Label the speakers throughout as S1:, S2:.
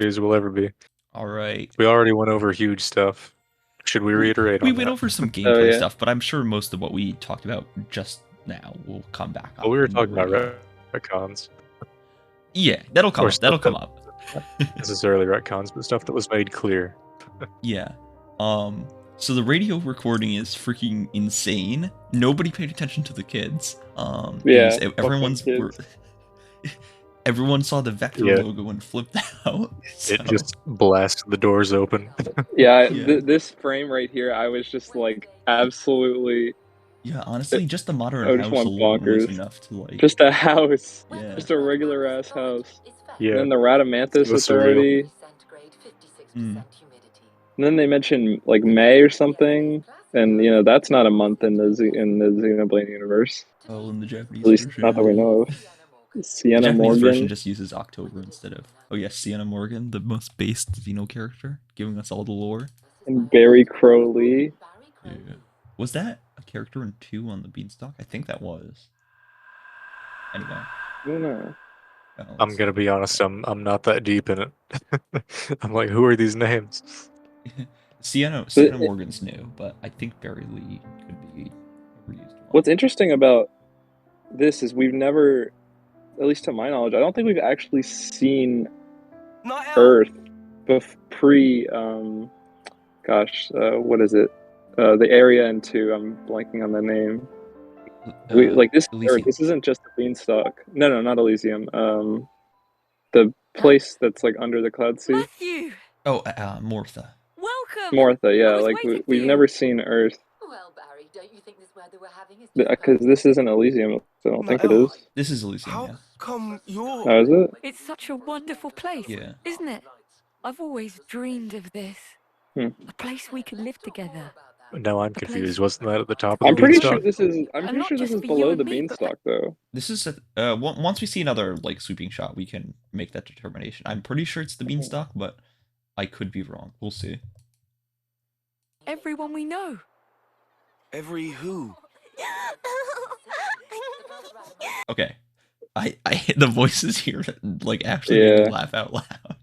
S1: as will ever be.
S2: All right.
S1: We already went over huge stuff. Should we reiterate
S2: We
S1: on
S2: went
S1: that?
S2: over some
S3: Oh,
S2: gameplay
S3: yeah.
S2: stuff, but I'm sure most of what we talked about just now will come back up.
S1: Well, we were
S2: in the
S1: talking about
S2: review.
S1: retcons.
S2: Yeah, that'll come
S1: Or
S2: up. That'll
S1: stuff
S2: come up.
S1: Not necessarily retcons, but stuff that was made clear.
S2: Yeah. So the radio recording is freaking insane. Nobody paid attention to the kids.
S3: Yeah,
S2: Everyone's
S3: fucking kids.
S2: everyone saw the Vector
S1: Yeah.
S2: logo and flipped out.
S1: It just blasted the doors open.
S3: Yeah,
S2: Yeah.
S3: this frame right here, I was just like absolutely.
S2: Yeah, honestly, just the modern
S3: I just
S2: house
S3: went
S2: alone was
S3: bonkers.
S2: enough to like.
S3: Just a house.
S2: Yeah.
S3: Just a regular ass house.
S1: Yeah.
S3: And then the Radamanthus
S1: It was surreal.
S3: Authority.
S2: Mm.
S3: And then they mentioned like May or something, and you know that's not a month in the Xenoblade universe.
S2: Oh, in the Japanese
S3: At least
S2: version.
S3: not that we know of.
S2: The
S3: Sienna
S2: Japanese version
S3: Morgan.
S2: just uses October instead of. Oh yes, Sienna Morgan, the most based Xeno character, giving us all the lore.
S3: And Barry Crowley.
S2: Yeah. Was that a character in 2 on the Beanstalk? I think that was. Anyway.
S3: I don't know.
S1: I'm gonna be honest, I'm not that deep in it. I'm like, who are these names?
S2: Sienna Morgan's new, but I think Barry Lee could be a reused one.
S3: What's interesting about this is we've never, at least to my knowledge, I don't think we've actually seen Earth pre, what is it? The area in 2, I'm blanking on the name. This Earth, this isn't just the Beanstalk. No, not Elysium. The place that's like under the cloud sea.
S4: Matthew!
S2: Oh, Mortha.
S4: Welcome!
S3: Martha, yeah, like we've never seen Earth.
S5: Well, Barry, don't you think this weather we're having is
S3: Because this isn't Elysium, so I don't think it is.
S2: This is Elysium,
S6: How
S2: yeah.
S6: come you're...
S3: Oh, is it?
S4: It's such a wonderful place,
S2: Yeah.
S4: isn't it? I've always dreamed of this. A place we could live together.
S1: No, I'm confused. Wasn't that at the top of the
S3: I'm pretty sure
S1: Beanstalk?
S3: this is. I'm pretty sure this is below the Beanstalk, though.
S2: This is once we see another like sweeping shot, we can make that determination. I'm pretty sure it's the Beanstalk, but I could be wrong. We'll see.
S4: Everyone we know.
S6: Every who?
S2: Okay, I the voices here like actually made me laugh out loud.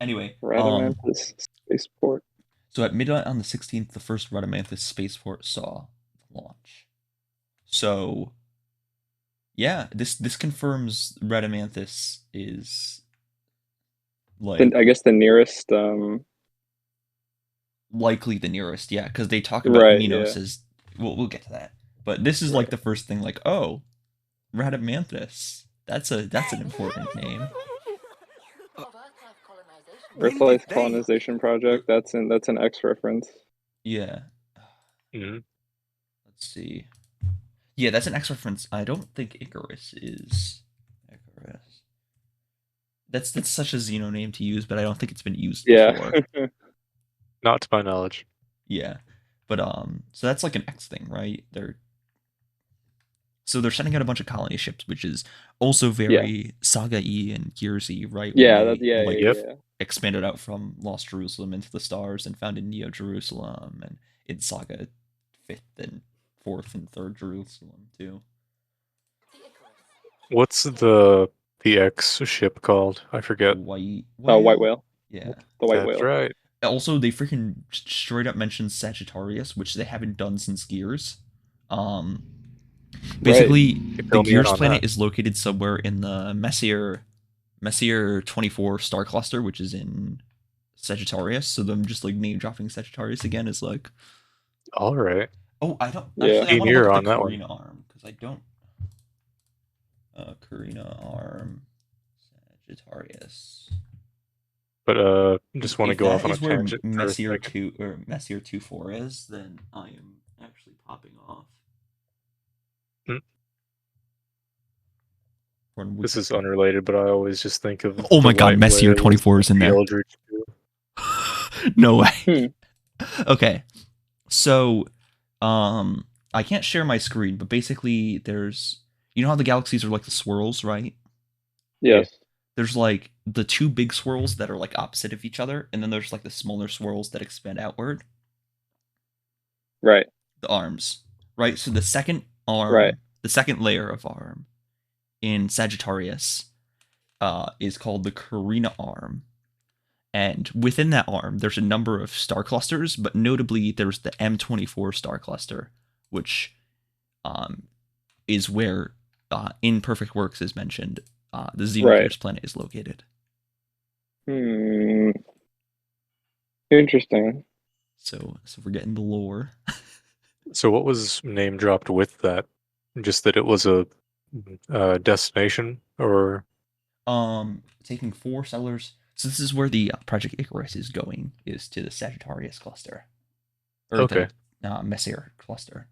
S2: Anyway,
S3: Radamanthus spaceport.
S2: So at midnight on the 16th, the first Radamanthus spaceport saw the launch. So, yeah, this confirms Radamanthus is like
S3: I guess the nearest.
S2: Likely the nearest, yeah, because they talk about Minos as we'll get to that. But this is like the first thing, like, oh, Radamanthus. That's an important name.
S3: Earthlife colonization project. That's an X reference.
S2: Yeah.
S1: Mm-hmm.
S2: Let's see. Yeah, that's an X reference. I don't think Icarus is Icarus. That's such a Xeno name to use, but I don't think it's been used before.
S1: Not to my knowledge.
S2: Yeah. But so that's like an X thing, right? They're sending out a bunch of colony ships, which is also very Saga-y and Gears-y, right? Expanded out from Lost Jerusalem into the stars and found in Neo Jerusalem, and in Saga 5th and 4th and 3rd Jerusalem too.
S1: What's the X ship called? I forget.
S2: White
S3: Whale.
S2: Yeah.
S3: The White Whale.
S1: That's right.
S2: Also, they freaking straight up mentioned Sagittarius, which they haven't done since Gears. Basically, the Gears planet is located somewhere in the Messier 24 star cluster, which is in Sagittarius. So them just like name dropping Sagittarius again is like,
S1: all right.
S2: Oh, I don't. Actually, I want to look at the Carina arm because I don't. Carina arm, Sagittarius.
S1: But just want to go off on a tangent.
S2: Messier 2 or Messier 24 is, then I am actually popping off.
S1: This is unrelated, but I always just think of.
S2: Oh my god, Messier 24 is in there. No way. Okay, so I can't share my screen, but basically there's, you know how the galaxies are like the swirls, right?
S3: Yes.
S2: There's like the 2 big swirls that are like opposite of each other, and then there's like the smaller swirls that expand outward.
S3: Right.
S2: The arms, right? So the second arm, the second layer of arm in Sagittarius is called the Carina Arm. And within that arm, there's a number of star clusters, but notably there's the M24 star cluster, which is where in Perfect Works is mentioned, the Xeno Gears planet is located.
S3: Interesting.
S2: So we're getting the lore.
S1: So what was name dropped with that? Just that it was a destination, or
S2: taking 4 settlers. So this is where the Project Icarus is going, is to the Sagittarius cluster, or the Messier cluster.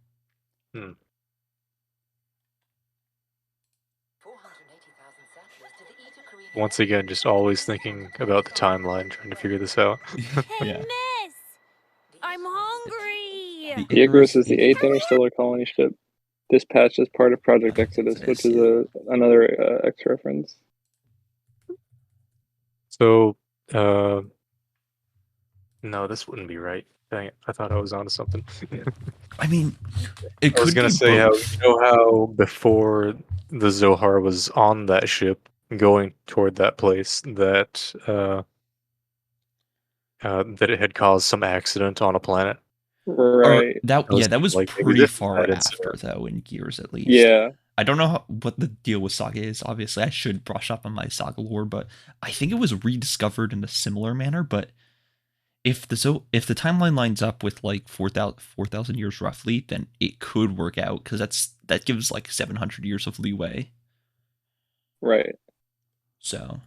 S1: Once again, just always thinking about the timeline, trying to figure this out.
S4: Hey, Miss! I'm hungry!
S3: The Icarus is the 8th interstellar colony ship dispatched as part of Project Exodus, which is another X reference.
S1: So, no, this wouldn't be right. Dang it, I thought I was onto something.
S2: I mean, it could be
S1: I was gonna say how before the Zohar was on that ship going toward that place that that it had caused some accident on a planet.
S3: Right.
S2: That was like, pretty far after, though, in Gears at least.
S3: Yeah.
S2: I don't know what the deal with Saga is. Obviously, I should brush up on my Saga lore, but I think it was rediscovered in a similar manner. But if the timeline lines up with like 4,000 years roughly, then it could work out, because that gives like 700 years of leeway.
S3: Right.
S2: So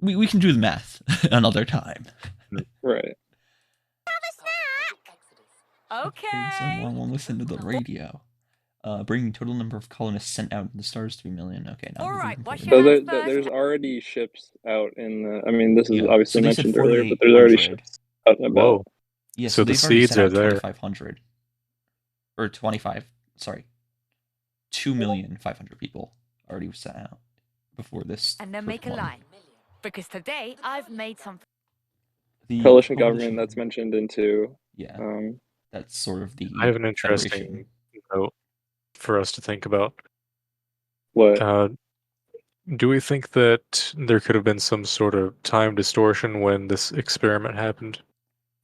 S2: we can do the math another time.
S3: Right.
S4: Okay.
S2: Someone will listen to the radio. Bringing total number of colonists sent out in the stars 3 million. Okay, now.
S4: All right.
S3: So there's already ships out in the. I mean, this is obviously mentioned earlier, but there's already ships out and about.
S1: Whoa.
S2: Yeah,
S1: so the seeds are there.
S2: 2,500 or 25. Sorry, 2,500,000 people already were sent out before this.
S4: And then make a line, because today I've made something.
S3: The coalition government that's mentioned into.
S2: Yeah. That's sort of the.
S1: I have an interesting note for us to think about.
S3: What?
S1: Do we think that there could have been some sort of time distortion when this experiment happened?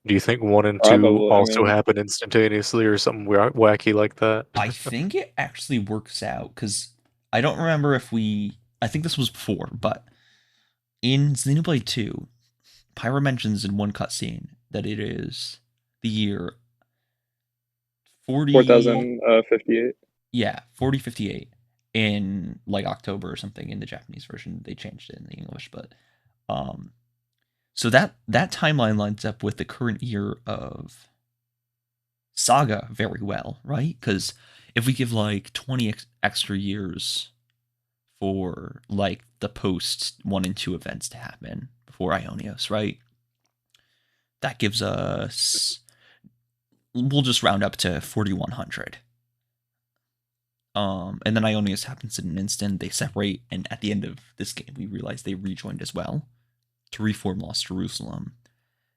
S1: Do you think 1 and 2 also happened instantaneously, or something wacky like that?
S2: I think it actually works out, because I don't remember if I think this was before, but in Xenoblade 2, Pyra mentions in one cutscene that it is the year
S3: 4058.
S2: Yeah, 4058 in like October or something in the Japanese version. They changed it in the English, but so that timeline lines up with the current year of Saga very well, right? Because if we give like 20 extra years for like the post 1 and 2 events to happen before Ionios, right? That gives us, we'll just round up to 4,100. And then Ionios happens in an instant. They separate, and at the end of this game, we realize they rejoined as well to reform Lost Jerusalem.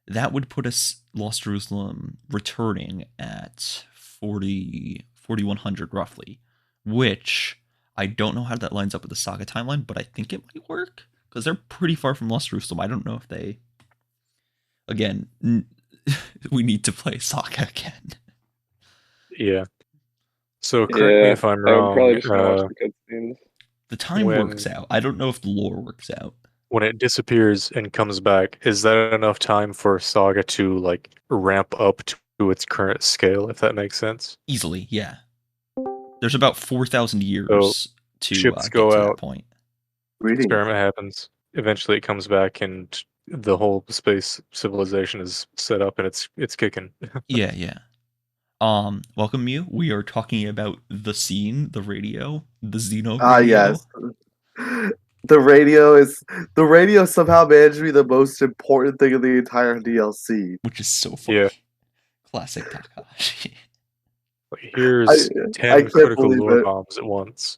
S2: That would put us Lost Jerusalem returning at 4,100 roughly, which I don't know how that lines up with the Saga timeline, but I think it might work because they're pretty far from Lost Jerusalem. I don't know if they. Again, we need to play Saga again.
S1: Yeah. So correct me if I'm wrong.
S2: The time works out. I don't know if the lore works out.
S1: When it disappears and comes back, is that enough time for Saga to like ramp up to its current scale, if that makes sense?
S2: Easily, yeah. There's about 4,000 years to
S1: ships
S2: get
S1: go
S2: to
S1: out.
S2: that point.
S1: Experiment happens. Eventually, it comes back, and the whole space civilization is set up, and it's kicking.
S2: Yeah. Welcome, Mew. We are talking about the scene, the radio, the Xeno radio.
S7: Yes. The radio somehow managed to be the most important thing in the entire DLC.
S2: Which is so funny.
S1: Yeah.
S2: Classic Takahashi.
S1: Here's 10 critical lore bombs at once.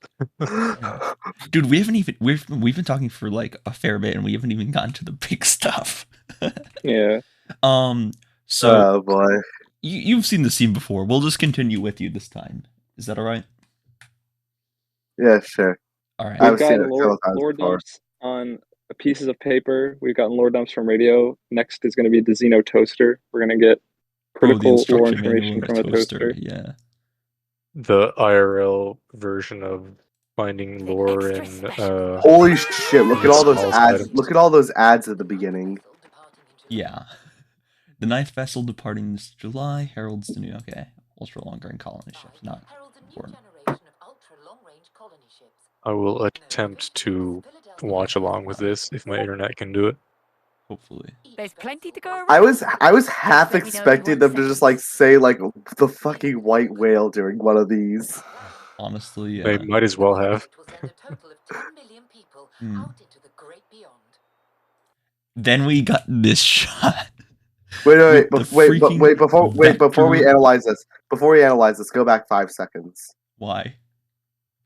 S2: Dude, we've been talking for like a fair bit, and we haven't even gotten to the big stuff.
S3: Yeah.
S2: So
S7: oh boy.
S2: You've seen the scene before. We'll just continue with you this time. Is that all right?
S7: Yeah, sure.
S2: All right.
S3: We've got lore dumps on pieces of paper. We've gotten lore dumps from radio. Next is going to be the Xeno toaster. We're going to get critical lore information from a toaster.
S2: Yeah.
S1: The IRL version of finding lore in
S7: holy shit, look at all those ads. Items. Look at all those ads at the beginning.
S2: Yeah. The 9th vessel departing this July heralds the new ultra long range colony ships. Not important.
S1: I will attempt to watch along with this if my internet can do it.
S2: Hopefully.
S4: There's plenty to go around.
S7: I was half expecting them to just like say like the fucking white whale during one of these.
S2: Honestly,
S1: they might as well have.
S2: Then we got this shot.
S7: Wait, before we analyze this, go back 5 seconds.
S2: Why?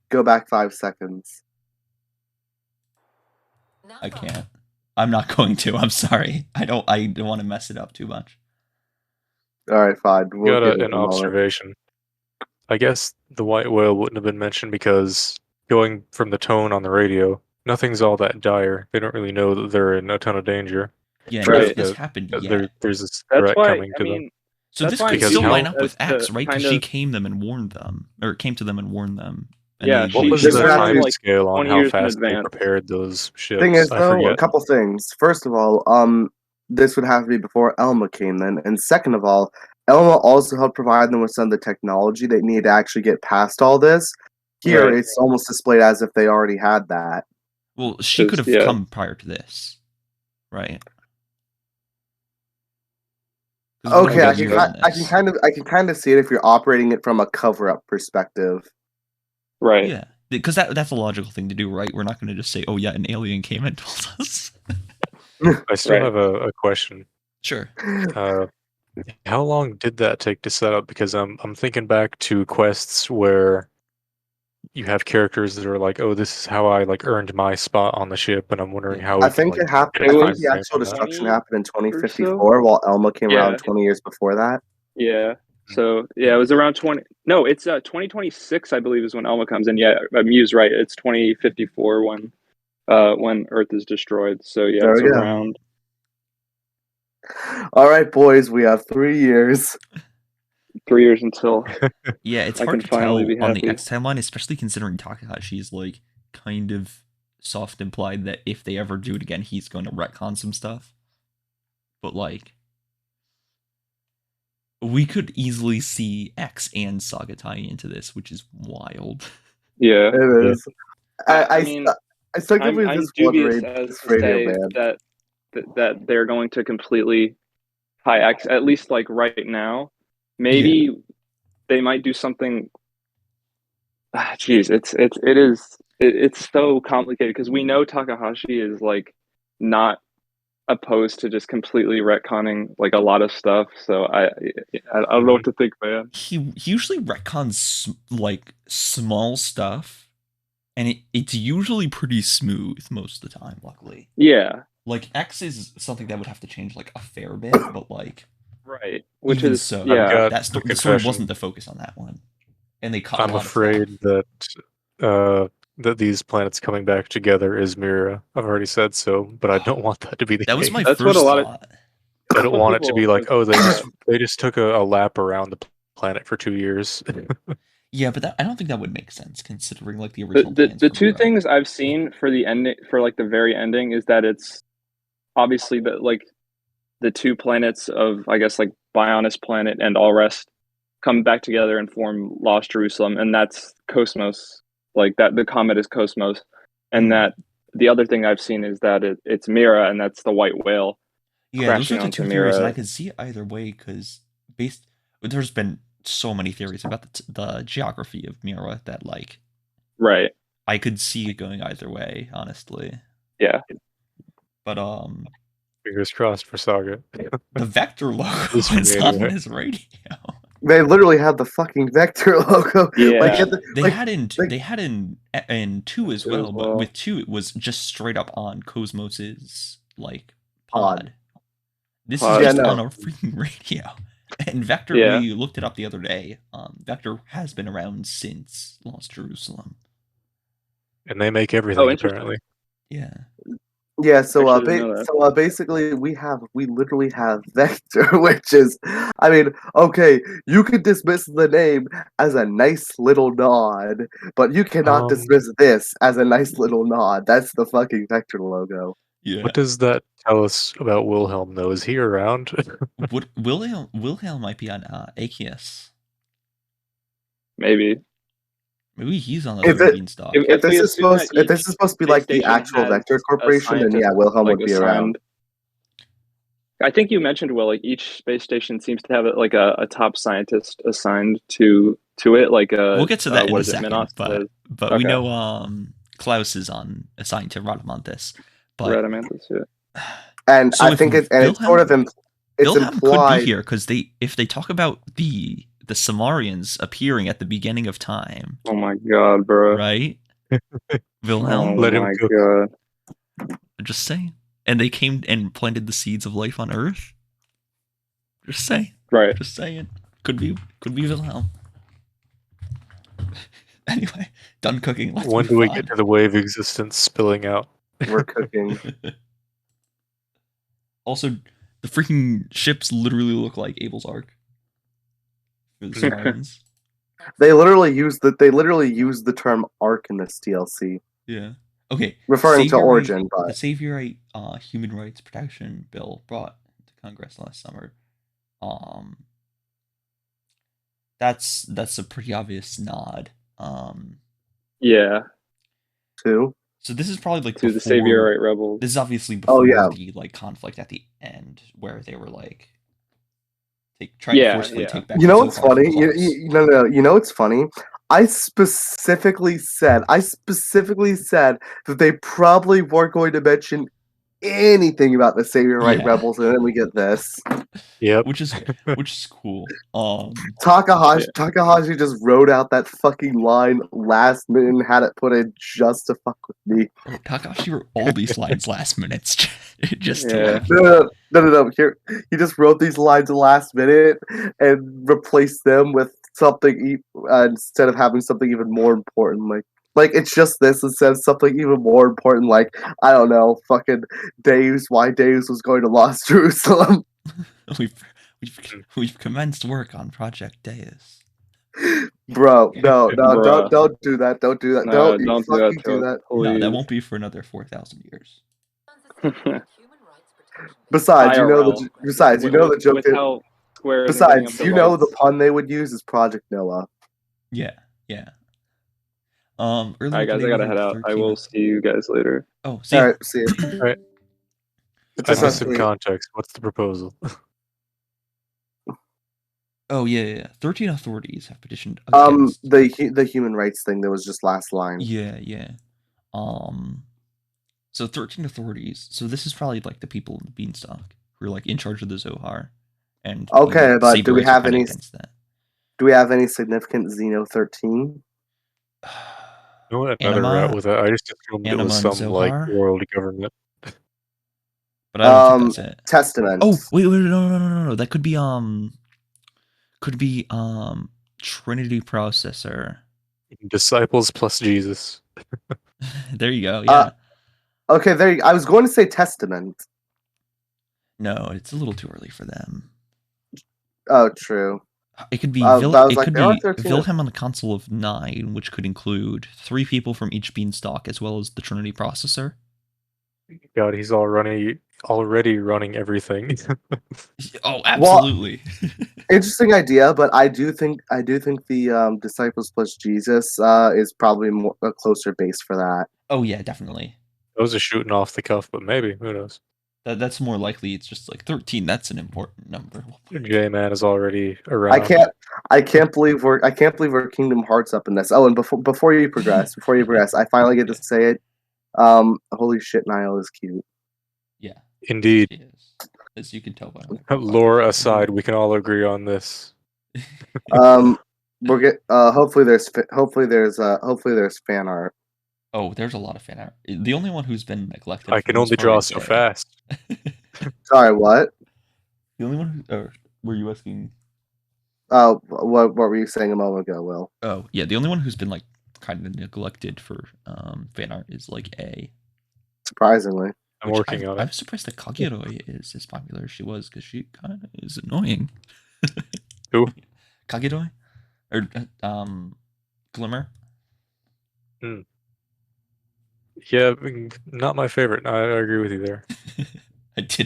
S7: Go back 5 seconds.
S2: I can't. I'm not going to. I'm sorry. I don't want to mess it up too much.
S7: All right, fine.
S1: We'll got an observation. I guess the white whale wouldn't have been mentioned because going from the tone on the radio, nothing's all that dire. They don't really know that they're in a ton of danger.
S2: Yeah, right. This happened yet.
S1: There's this threat coming to them.
S2: So this could still line up with X, right? Because she came to them and warned them.
S3: Yeah,
S1: what was the time scale on how fast they prepared those ships?
S7: Thing is, though, a couple things. First of all, this would have to be before Elma came then, and second of all, Elma also helped provide them with some of the technology they needed to actually get past all this. Here, it's almost displayed as if they already had that.
S2: Well, she could have come prior to this, right?
S7: Okay, I can kind of see it if you're operating it from a cover-up perspective.
S3: Right.
S2: Yeah, because that's a logical thing to do, right? We're not going to just say, "Oh yeah, an alien came and told us."
S1: I still have a question.
S2: Sure.
S1: How long did that take to set up? Because I'm thinking back to quests where you have characters that are like, "Oh, this is how I like earned my spot on the ship," and I'm wondering how.
S7: I think it happened. I think the actual destruction happened in 2054, while Elma came around 20 years before that.
S3: Yeah. So it was around 20. No, it's 2026, I believe, is when Elma comes in. Yeah, Mew's right. It's 2054 when Earth is destroyed. So yeah, it's around.
S7: All right, boys, we have 3 years.
S3: 3 years until.
S2: Yeah, it's hard to tell on the X timeline, especially considering Takahashi's like kind of soft implied that if they ever do it again, he's going to retcon some stuff. But like, we could easily see X and Saga tying into this, which is wild.
S3: Yeah,
S7: it is.
S3: I mean,
S7: I still can't believe this
S3: dubious as to say that they're going to completely tie X, at least like right now. Maybe they might do something. Jeez, it's so complicated because we know Takahashi is like not opposed to just completely retconning like a lot of stuff. So I don't know what to think, man.
S2: He usually retcons like small stuff, and it's usually pretty smooth most of the time. Luckily,
S3: yeah.
S2: Like X is something that would have to change like a fair bit, but like
S3: right, which is
S2: so.
S3: Yeah,
S2: the story wasn't the focus on that one, and they cut.
S1: I'm afraid that that these planets coming back together is Mira. I've already said so, but I don't want that to be the case.
S2: That was my first thought.
S1: I don't want it to be like, oh, they just took a lap around the planet for 2 years.
S2: Yeah, but I don't think that would make sense considering like the original.
S3: The two things I've seen for the ending, for like the very ending, is that it's obviously the two planets of, I guess, like Bionis planet and Alrest come back together and form Lost Jerusalem, and that's Cosmos. Like that, the comet is Cosmos, and that the other thing I've seen is that it's Mira, and that's the white whale.
S2: Yeah, those are the two theories, and I can see it either way because there's been so many theories about the geography of Mira that like,
S3: right.
S2: I could see it going either way, honestly.
S3: Yeah,
S2: but
S1: fingers crossed for Saga.
S2: The Vector logo is on his radio.
S7: They literally had the fucking Vector logo.
S3: Yeah,
S7: like,
S2: they had in 2 as well, but with 2 it was just straight up on Cosmos's like pod. This is just on a freaking radio. And Vector, we looked it up the other day. Vector has been around since Lost Jerusalem,
S1: and they make everything apparently.
S2: Yeah,
S7: Yeah, so basically we literally have Vector, which is, I mean, okay, you could dismiss the name as a nice little nod, but you cannot dismiss this as a nice little nod. That's the fucking Vector logo.
S2: Yeah.
S1: What does that tell us about Wilhelm, though? Is he around?
S2: Wilhelm might be on aegis.
S3: Maybe
S2: he's on the Beanstalk.
S7: If this is supposed to be like the actual Vector Corporation, then yeah, Wilhelm would be around.
S3: I think you mentioned, Will, like each space station seems to have like a top scientist assigned to it. Like
S2: we'll get to that in a second, but we know Klaus is assigned to Radamanthus. But
S3: Radamanthus, yeah.
S7: And so I think it's sort of
S2: Wilhelm
S7: implied
S2: could be here because if they talk about the Samarians appearing at the beginning of time.
S3: Oh my god, bro!
S2: Right, Wilhelm.
S3: Oh my god!
S2: Just saying. And they came and planted the seeds of life on Earth. Just saying.
S3: Right.
S2: Just saying. Could be Wilhelm. Anyway, done cooking.
S1: When do we get to the wave existence spilling out?
S7: We're cooking.
S2: Also, the freaking ships literally look like Abel's Ark. For the Samarians.
S7: They literally use the term arc in this DLC.
S2: Yeah. Okay.
S7: Referring to Origin, but
S2: the Saviorite Human Rights Protection Bill brought to Congress last summer. That's a pretty obvious nod.
S3: Yeah.
S7: To?
S2: So this is probably like
S3: to the Saviorite rebels.
S2: This is obviously before the like conflict at the end where they were like trying to forcefully take back.
S7: You know what's funny? You know what's funny? I specifically said that they probably weren't going to mention anything about the Saviorite rebels, and then we get this.
S1: Yeah,
S2: which is cool.
S7: Takahashi just wrote out that fucking line last minute and had it put in just to fuck with me.
S2: Bro, Takahashi wrote all these lines last minute, just
S7: no. Here, he just wrote these lines last minute and replaced them with something instead of having something even more important, like it's just this instead of something even more important, like I don't know, fucking Deus. Why Deus was going to Lost Jerusalem?
S2: We've commenced work on Project Deus.
S7: Bro, no, don't do that. Don't do that.
S3: No,
S7: don't
S3: do that.
S2: No, that won't be for another 4,000 years.
S7: Besides, you know the joke. Besides, you know the pun they would use is Project Noah.
S2: Yeah.
S3: Alright, guys, I gotta head out. I will see you guys later.
S2: Oh, see
S7: you. Alright, see you.
S1: Alright. I need some context. What's the proposal?
S2: Oh yeah. 13 authorities have petitioned against...
S7: the human rights thing that was just last line.
S2: Yeah. So 13 authorities. So this is probably like the people in the Beanstalk who are like in charge of the Zohar. And
S7: okay, but do we have any significant Xeno 13?
S1: You know what? Another route with it. I just assumed it was some like world government.
S2: But I don't think that's it.
S7: Testament.
S2: Oh wait, no. That could be Trinity Processor.
S1: Disciples plus Jesus.
S2: There you go. Yeah.
S7: Okay, I was going to say Testament.
S2: No, it's a little too early for them.
S7: Oh, true.
S2: It could be Wilhelm on the Council of 9, which could include 3 people from each Beanstalk, as well as the Trinity Processor.
S1: God, he's already running everything.
S2: Oh, absolutely.
S7: Well, interesting idea, but I do think the Disciples plus Jesus is probably a closer base for that.
S2: Oh yeah, definitely.
S1: Those are shooting off the cuff, but maybe, who knows?
S2: That's more likely. It's just like 13. That's an important number.
S1: J-Man is already around.
S7: I can't believe we're Kingdom Hearts up in this. Oh, and before you progress, I finally get to say it. Holy shit, Niall is cute.
S2: Yeah,
S1: indeed.
S2: She is. As you can tell by
S1: lore aside, we can all agree on this.
S7: Hopefully there's fan art.
S2: Oh, there's a lot of fan art. The only one who's been neglected.
S1: I can only draw so fast.
S7: Sorry, what?
S2: The only one were you asking?
S7: Oh, what were you saying a moment ago, Will?
S2: Oh, yeah, the only one who's been like kind of neglected for fan art is like A.
S7: Surprisingly.
S1: I'm working on it.
S2: I'm surprised that Kagiroi is as popular as she was, because she kind of is annoying.
S1: Who?
S2: Kagiroi? Or, Glimmer?
S1: Yeah, not my favorite. I agree with you there.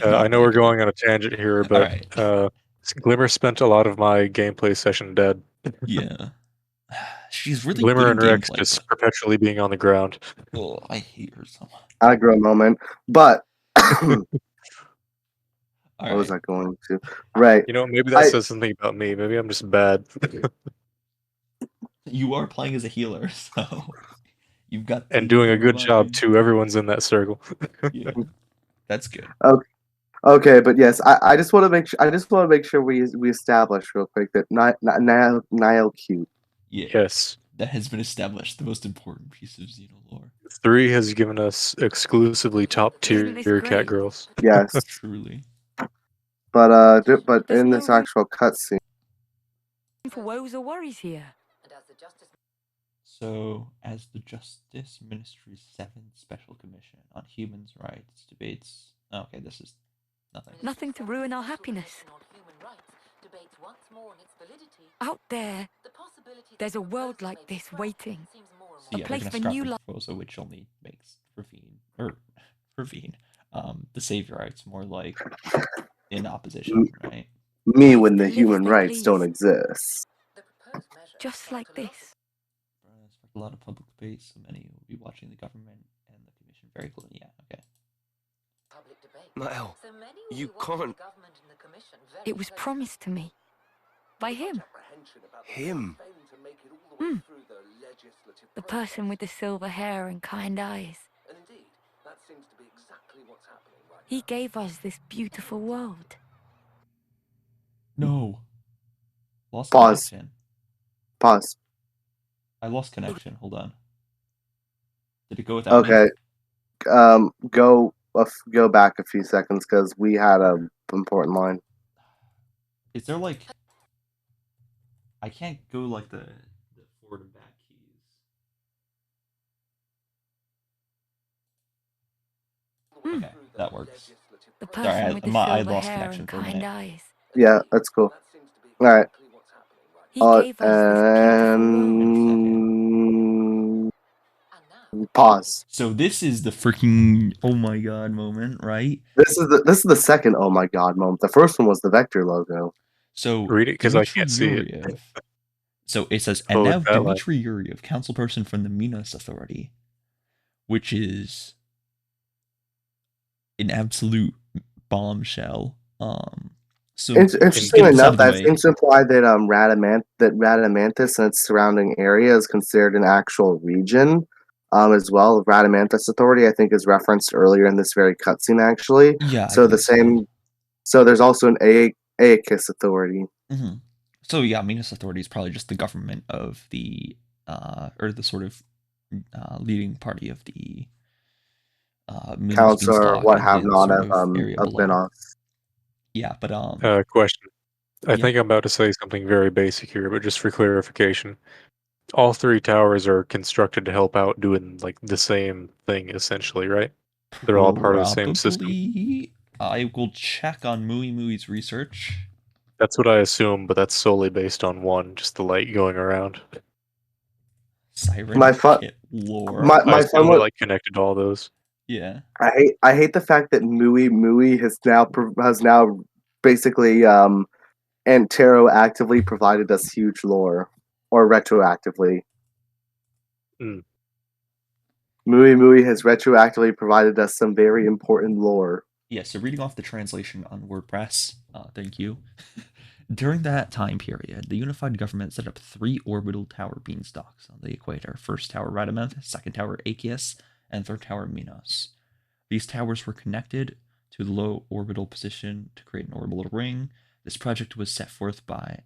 S2: I
S1: know we're going on a tangent here, but Glimmer spent a lot of my gameplay session dead.
S2: Yeah. She's really
S1: Glimmer
S2: good
S1: and
S2: in
S1: Rex
S2: gameplay,
S1: just perpetually being on the ground.
S2: Oh, I hate her so much.
S7: Aggro moment. But what
S2: right.
S7: was I going to? Right.
S1: You know, maybe that says something about me. Maybe I'm just bad.
S2: You are playing as a healer, so you've got
S1: and doing a good job too. Everyone's in that circle.
S2: Yeah, that's good.
S7: Okay, but yes, I just want to make sure. I just want to make sure we establish real quick that Niall cute.
S2: Yeah.
S1: Yes.
S2: That has been established. The most important piece of Xeno lore.
S1: 3 has given us exclusively top tier cat girls.
S7: Yes.
S2: Truly.
S7: But in this actual cutscene.
S4: For woes or worries here.
S2: So, as the Justice Ministry's 7th Special Commission on Human Rights debates. Okay, this is nothing.
S4: Nothing to ruin our happiness. Out there's a world like this waiting.
S2: So, yeah, a place for new life. Proposal which only makes Ravine, the saviorites more like in opposition, right?
S7: Me when the human rights don't exist.
S4: Just like this.
S2: A lot of public debate, so many will be watching the government and the commission very closely. Yeah, okay.
S6: Niall, you can't.
S4: It was promised to me. By him.
S6: Him?
S4: The person with the silver hair and kind eyes. He gave us this beautiful world.
S2: No. Lost
S7: Pause.
S2: Connection.
S7: Pause.
S2: I lost connection. Hold on. Did it go without me?
S7: Okay. Go back a few seconds because we had an important line.
S2: Is there like... I can't go like the forward and back keys. Okay, that works.
S4: The person with the silver hair and kind eyes.
S7: Yeah, that's cool. All right.
S4: He gave us this
S7: pause.
S2: So this is the freaking oh my god moment, right?
S7: This is the second oh my god moment. The first one was the vector logo.
S2: So
S1: read it because I can't see it.
S2: So it says, and now Dmitry Yuryev, councilperson from the Minas Authority, which is an absolute bombshell. So
S7: interesting enough, that seems to imply that Radamanthus and its surrounding area is considered an actual region, as well. Radamanthus Authority, I think, is referenced earlier in this very cutscene, actually.
S2: Yeah.
S7: So So there's also an aegis Authority.
S2: Mm-hmm. So yeah, Minas Authority is probably just the government of the or the sort of leading party of the
S7: council or what have not of Beanstalk.
S2: Yeah, but
S1: question. I think I'm about to say something very basic here, but just for clarification, all 3 towers are constructed to help out doing like the same thing essentially, right? They're all part of the same system.
S2: I will check on Mui's research.
S1: That's what I assume, but that's solely based on one, just the light going around.
S2: Siren lore.
S7: My fun was
S1: like connected to all those.
S2: Yeah.
S7: I hate the fact that Mui has now basically Antero actively provided us huge lore, or retroactively. Mui has retroactively provided us some very important lore.
S2: Yeah, so reading off the translation on WordPress, thank you. During that time period, the unified government set up 3 orbital tower beanstalks on the equator. First tower Radamanth, second tower Aegis, and third tower Minos. These towers were connected to the low orbital position to create an orbital ring. This project was set forth by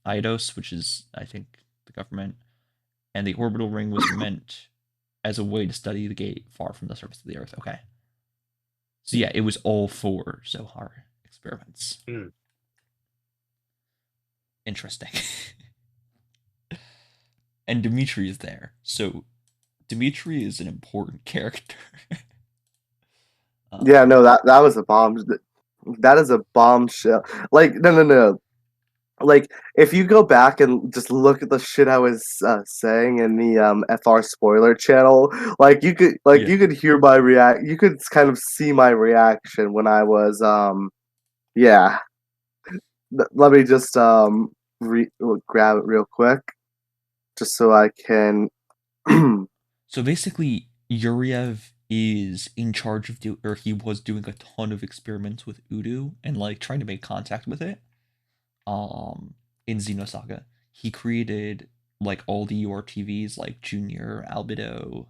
S2: Eidos, which is, I think, the government, and the orbital ring was meant as a way to study the gate far from the surface of the Earth. Okay. So yeah, it was all for Zohar experiments. Interesting. And Dmitry is there. So Dmitry is an important character.
S7: Yeah, no, that was a bomb. That is a bombshell. Like, no. Like, if you go back and just look at the shit I was saying in the FR spoiler channel, like you could hear my react. You could kind of see my reaction when I was yeah. Let me just grab it real quick, just so I can.
S2: So basically, Yuriev is in charge of or he was doing a ton of experiments with Udo and like trying to make contact with it. In Xenosaga, he created like all the URTVs like Junior, Albedo,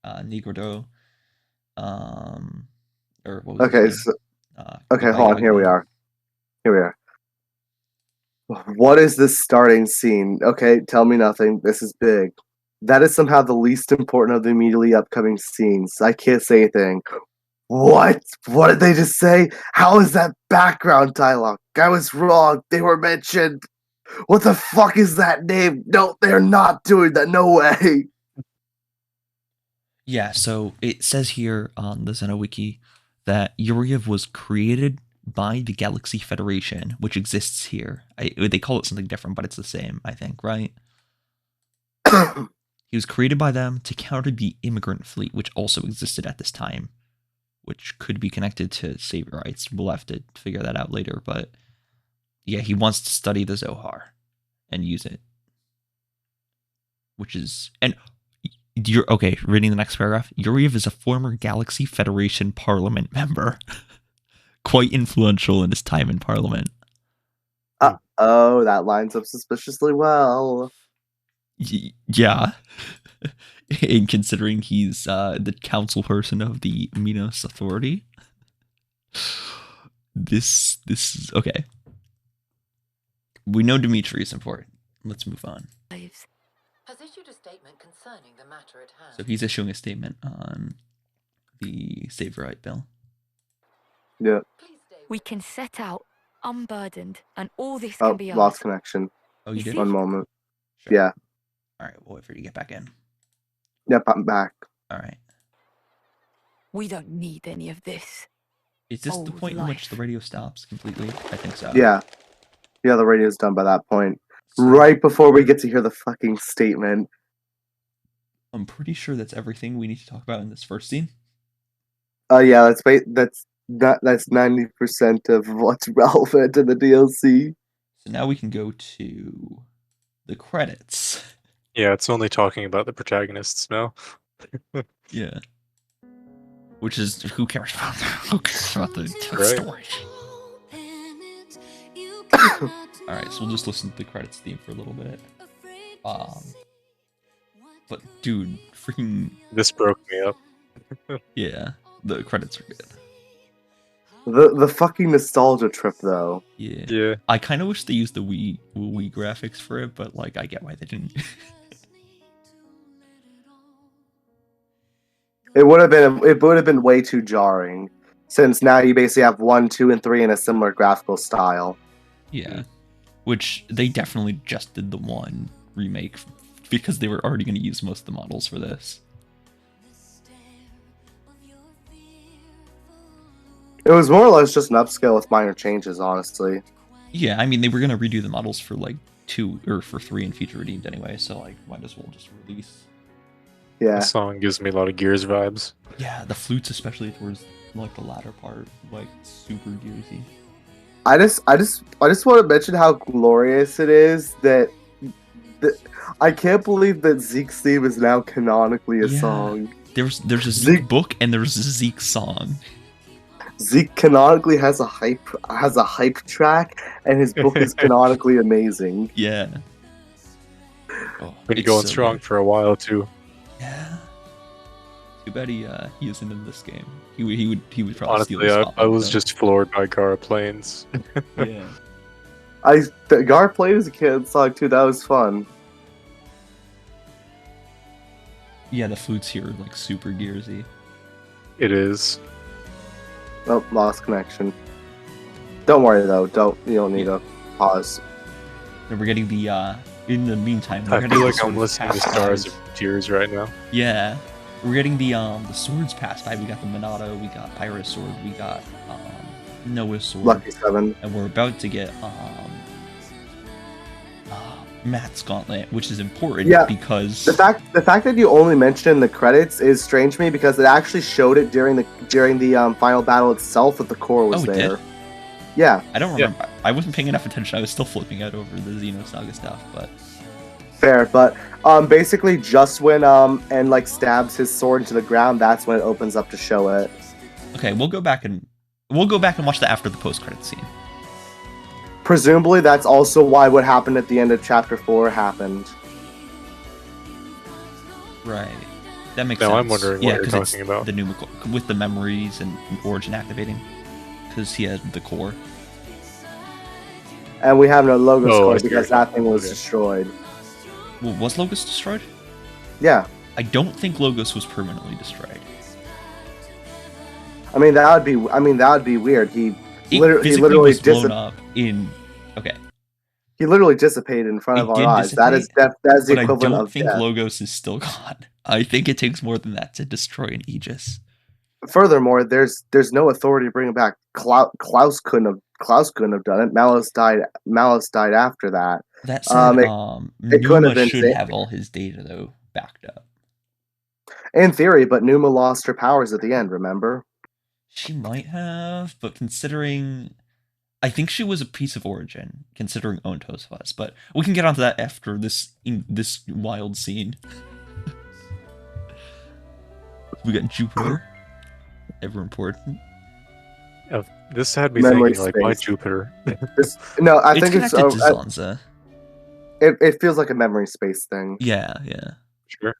S2: Negredo, or what was
S7: Okay,
S2: his name?
S7: Okay, hold on. Here we are. What is this starting scene? Okay, tell me nothing. This is big. That is somehow the least important of the immediately upcoming scenes. I can't say anything. What? What did they just say? How is that background dialogue? I was wrong. They were mentioned. What the fuck is that name? No, they're not doing that. No way.
S2: Yeah, so it says here on the XenoWiki that Yuriev was created by the Galaxy Federation, which exists here. They call it something different, but it's the same, I think, right? He was created by them to counter the immigrant fleet, which also existed at this time, which could be connected to Savior Rights. We'll have to figure that out later, but yeah, he wants to study the Zohar and use it. Which is... And you're okay, reading the next paragraph. Yuriev is a former Galaxy Federation Parliament member. Quite influential in his time in Parliament.
S7: Oh, that lines up suspiciously well.
S2: Yeah. And considering he's the council person of the Minos Authority. This is okay. We know Dimitri is important. Let's move on.
S5: Has issued a statement concerning the matter at hand.
S2: So he's issuing a statement on the Save Right bill.
S7: Yeah.
S4: We can set out unburdened, and all this can be
S7: lost connection.
S2: Oh, you did?
S7: One moment.
S2: Sure.
S7: Yeah.
S2: All right, we'll wait for you to get back in.
S7: Yep, I'm back.
S2: All right.
S4: We don't need any of this.
S2: Is this the point in which the radio stops completely? I think so.
S7: Yeah. Yeah, the radio's done by that point. So, right before we get to hear the fucking statement.
S2: I'm pretty sure that's everything we need to talk about in this first scene.
S7: Yeah, that's 90% of what's relevant in the DLC.
S2: So now we can go to the credits.
S1: Yeah, it's only talking about the protagonists now.
S2: Yeah. Which is, who cares about that? Who cares about the story? Alright, so we'll just listen to the credits theme for a little bit. But dude, freaking...
S1: This broke me up.
S2: Yeah, the credits are good.
S7: The fucking nostalgia trip, though.
S2: Yeah. I kind of wish they used the Wii graphics for it, but like, I get why they didn't.
S7: It would have been way too jarring, since now you basically have 1, 2, and 3 in a similar graphical style.
S2: Yeah, which they definitely just did the 1 remake because they were already going to use most of the models for this.
S7: It was more or less just an upscale with minor changes, honestly.
S2: Yeah, I mean, they were going to redo the models for like 2 or for 3 in Future Redeemed anyway, so like, might as well just release.
S7: Yeah.
S1: The song gives me a lot of Gears vibes.
S2: Yeah, the flutes, especially towards like the latter part, like super Gearsy.
S7: I just want to mention how glorious it is that I can't believe that Zeke's theme is now canonically a song.
S2: There's a Zeke book and there's a Zeke song.
S7: Zeke canonically has a hype track, and his book is canonically amazing.
S2: Yeah.
S1: Oh, been going so strong for a while too.
S2: Yeah. Too bad he isn't in this game. He would probably
S1: honestly,
S2: steal the spotlight.
S1: I was just floored by Gara Plains.
S2: Yeah.
S7: Gara played as a kid song too. That was fun.
S2: Yeah, the flutes here are like super Gearsy.
S1: It is.
S7: Oh, lost connection. Don't worry though. You don't need to pause.
S2: And we're getting the in the meantime.
S1: I feel like I'm listening to Stars of Tears right now.
S2: Yeah. we're getting the swords passed by. We got the Minato, we got Pyrrhus sword, we got Noah's sword.
S7: Lucky 7.
S2: And we're about to get Matt's gauntlet, which is important because
S7: the fact that you only mentioned in the credits is strange to me because it actually showed it during the final battle itself that the core was there.
S2: Did?
S7: Yeah.
S2: I don't remember. I wasn't paying enough attention. I was still flipping out over the Xeno Saga stuff, but
S7: fair. But basically just when and like stabs his sword into the ground, that's when it opens up to show it.
S2: Okay, we'll go back and watch that after the post-credit scene.
S7: Presumably, that's also why what happened at the end of Chapter 4 happened.
S2: Right. That makes sense.
S1: Now I'm wondering what you're talking about.
S2: The with the memories and Origin activating. Because he had the core.
S7: And we have no Logos core because that thing was destroyed.
S2: Well, was Logos destroyed?
S7: Yeah.
S2: I don't think Logos was permanently destroyed.
S7: I mean that would be weird. He literally
S2: was blown up in. Okay.
S7: He literally dissipated in front of our eyes. That is the equivalent of death.
S2: I don't think Logos is still gone. I think it takes more than that to destroy an Aegis.
S7: Furthermore, there's no authority to bring it back. Klaus couldn't have done it. Malice died after that.
S2: That said, Numa should have all his data though backed up.
S7: In theory, but Numa lost her powers at the end. Remember?
S2: She might have, but considering, I think she was a piece of Origin, considering Ontos was. But we can get onto that after this wild scene. We got Jupiter. Ever important.
S1: This had me thinking, like, why Jupiter?
S7: I think it's
S2: connected to Zanza.
S7: It feels like a memory space thing.
S2: Yeah.
S1: Sure.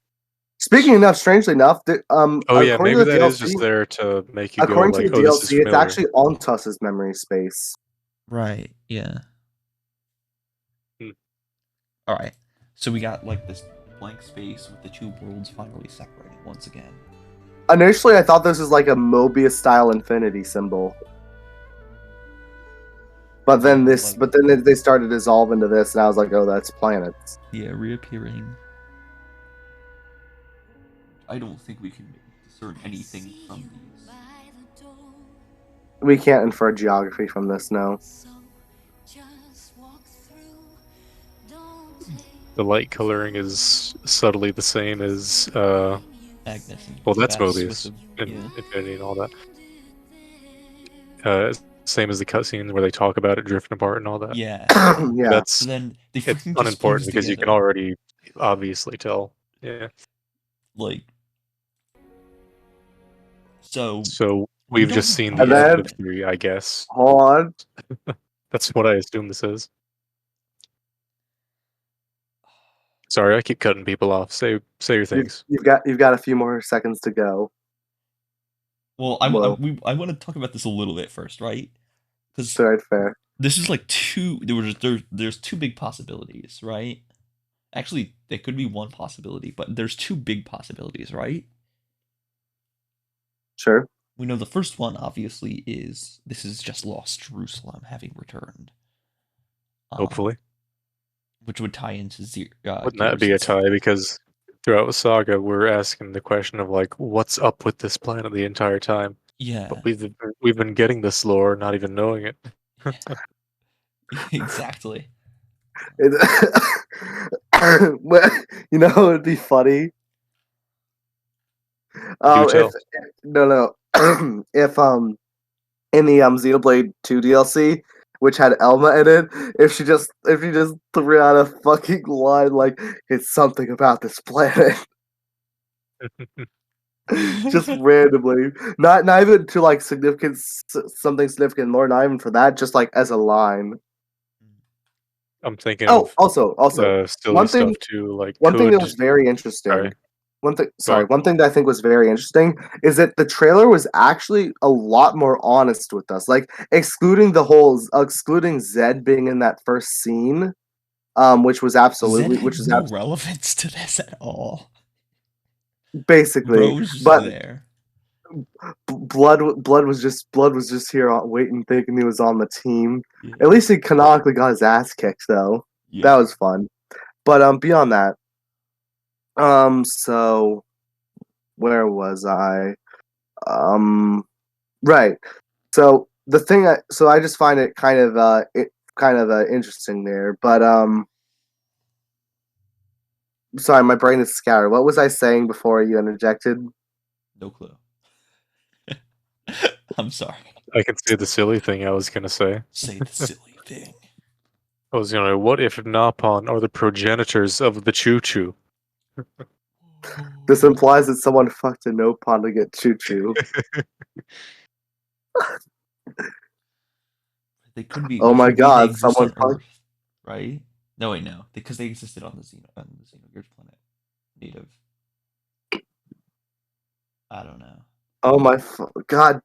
S7: Speaking enough, strangely enough,
S1: maybe that is just there to make you
S7: according
S1: go like,
S7: to the DLC, it's actually Ontus's memory space.
S2: Right, yeah. Alright, so we got like this blank space with the two worlds finally separating once again.
S7: Initially, I thought this was like a Mobius-style infinity symbol. But then they started to dissolve into this, and I was like, oh, that's planets.
S2: Yeah, reappearing. I don't think we can discern anything from these.
S7: We can't infer geography from this, no.
S1: The light coloring is subtly the same as
S2: Agnes.
S1: Well, that's Mobius and Infinity and all that. Same as the cutscenes where they talk about it drifting apart and all that.
S2: Yeah.
S7: Yeah.
S1: That's
S2: so then
S1: it's unimportant because you can already obviously tell. Yeah.
S2: Like. So
S1: we've just seen the end of 3, I guess.
S7: Hold on.
S1: That's what I assume this is. Sorry, I keep cutting people off. Say your things.
S7: You've got a few more seconds to go.
S2: Well, I want to talk about this a little bit first, right? Because
S7: fair.
S2: This is like there's two big possibilities, right? Actually, there could be one possibility, but there's two big possibilities, right?
S7: Sure.
S2: We know the first one, obviously, is this is just Lost Jerusalem having returned.
S1: Hopefully.
S2: Which would tie into
S1: Wouldn't that be a tie? Because throughout the saga, we're asking the question of, like, what's up with this planet the entire time?
S2: Yeah.
S1: But we've been getting this lore, not even knowing it.
S2: Exactly.
S7: You know, it'd be funny. If in the Xenoblade 2 DLC, which had Elma in it, if she just threw out a fucking line like, it's something about this planet. Just randomly. Not even to like something significant lore, not even for that, just like as a line.
S1: I'm thinking
S7: also
S1: silly
S7: one thing,
S1: stuff too, like
S7: one thing that was very interesting. One thing that I think was very interesting is that the trailer was actually a lot more honest with us. Like excluding Zed being in that first scene, which was absolutely
S2: no relevance to this at all.
S7: Basically, but there. Blood was just here waiting, thinking he was on the team. Yeah. At least he canonically got his ass kicked, though. Yeah. That was fun. But beyond that. So where was I? Right. So the thing, I just find it kind of interesting there. But sorry, my brain is scattered. What was I saying before you interjected?
S2: No clue. I'm sorry.
S1: I can say the silly thing I was gonna say.
S2: Say the silly thing.
S1: I was gonna. What if Napon are the progenitors of the Choo Choo?
S7: This implies that someone fucked a Nopon to get Choo Choo.
S2: They couldn't be.
S7: Oh my god! Someone
S2: on Earth, right? No, wait, no, because they existed on the Xeno Gears planet. Native. I don't know.
S7: Oh my god!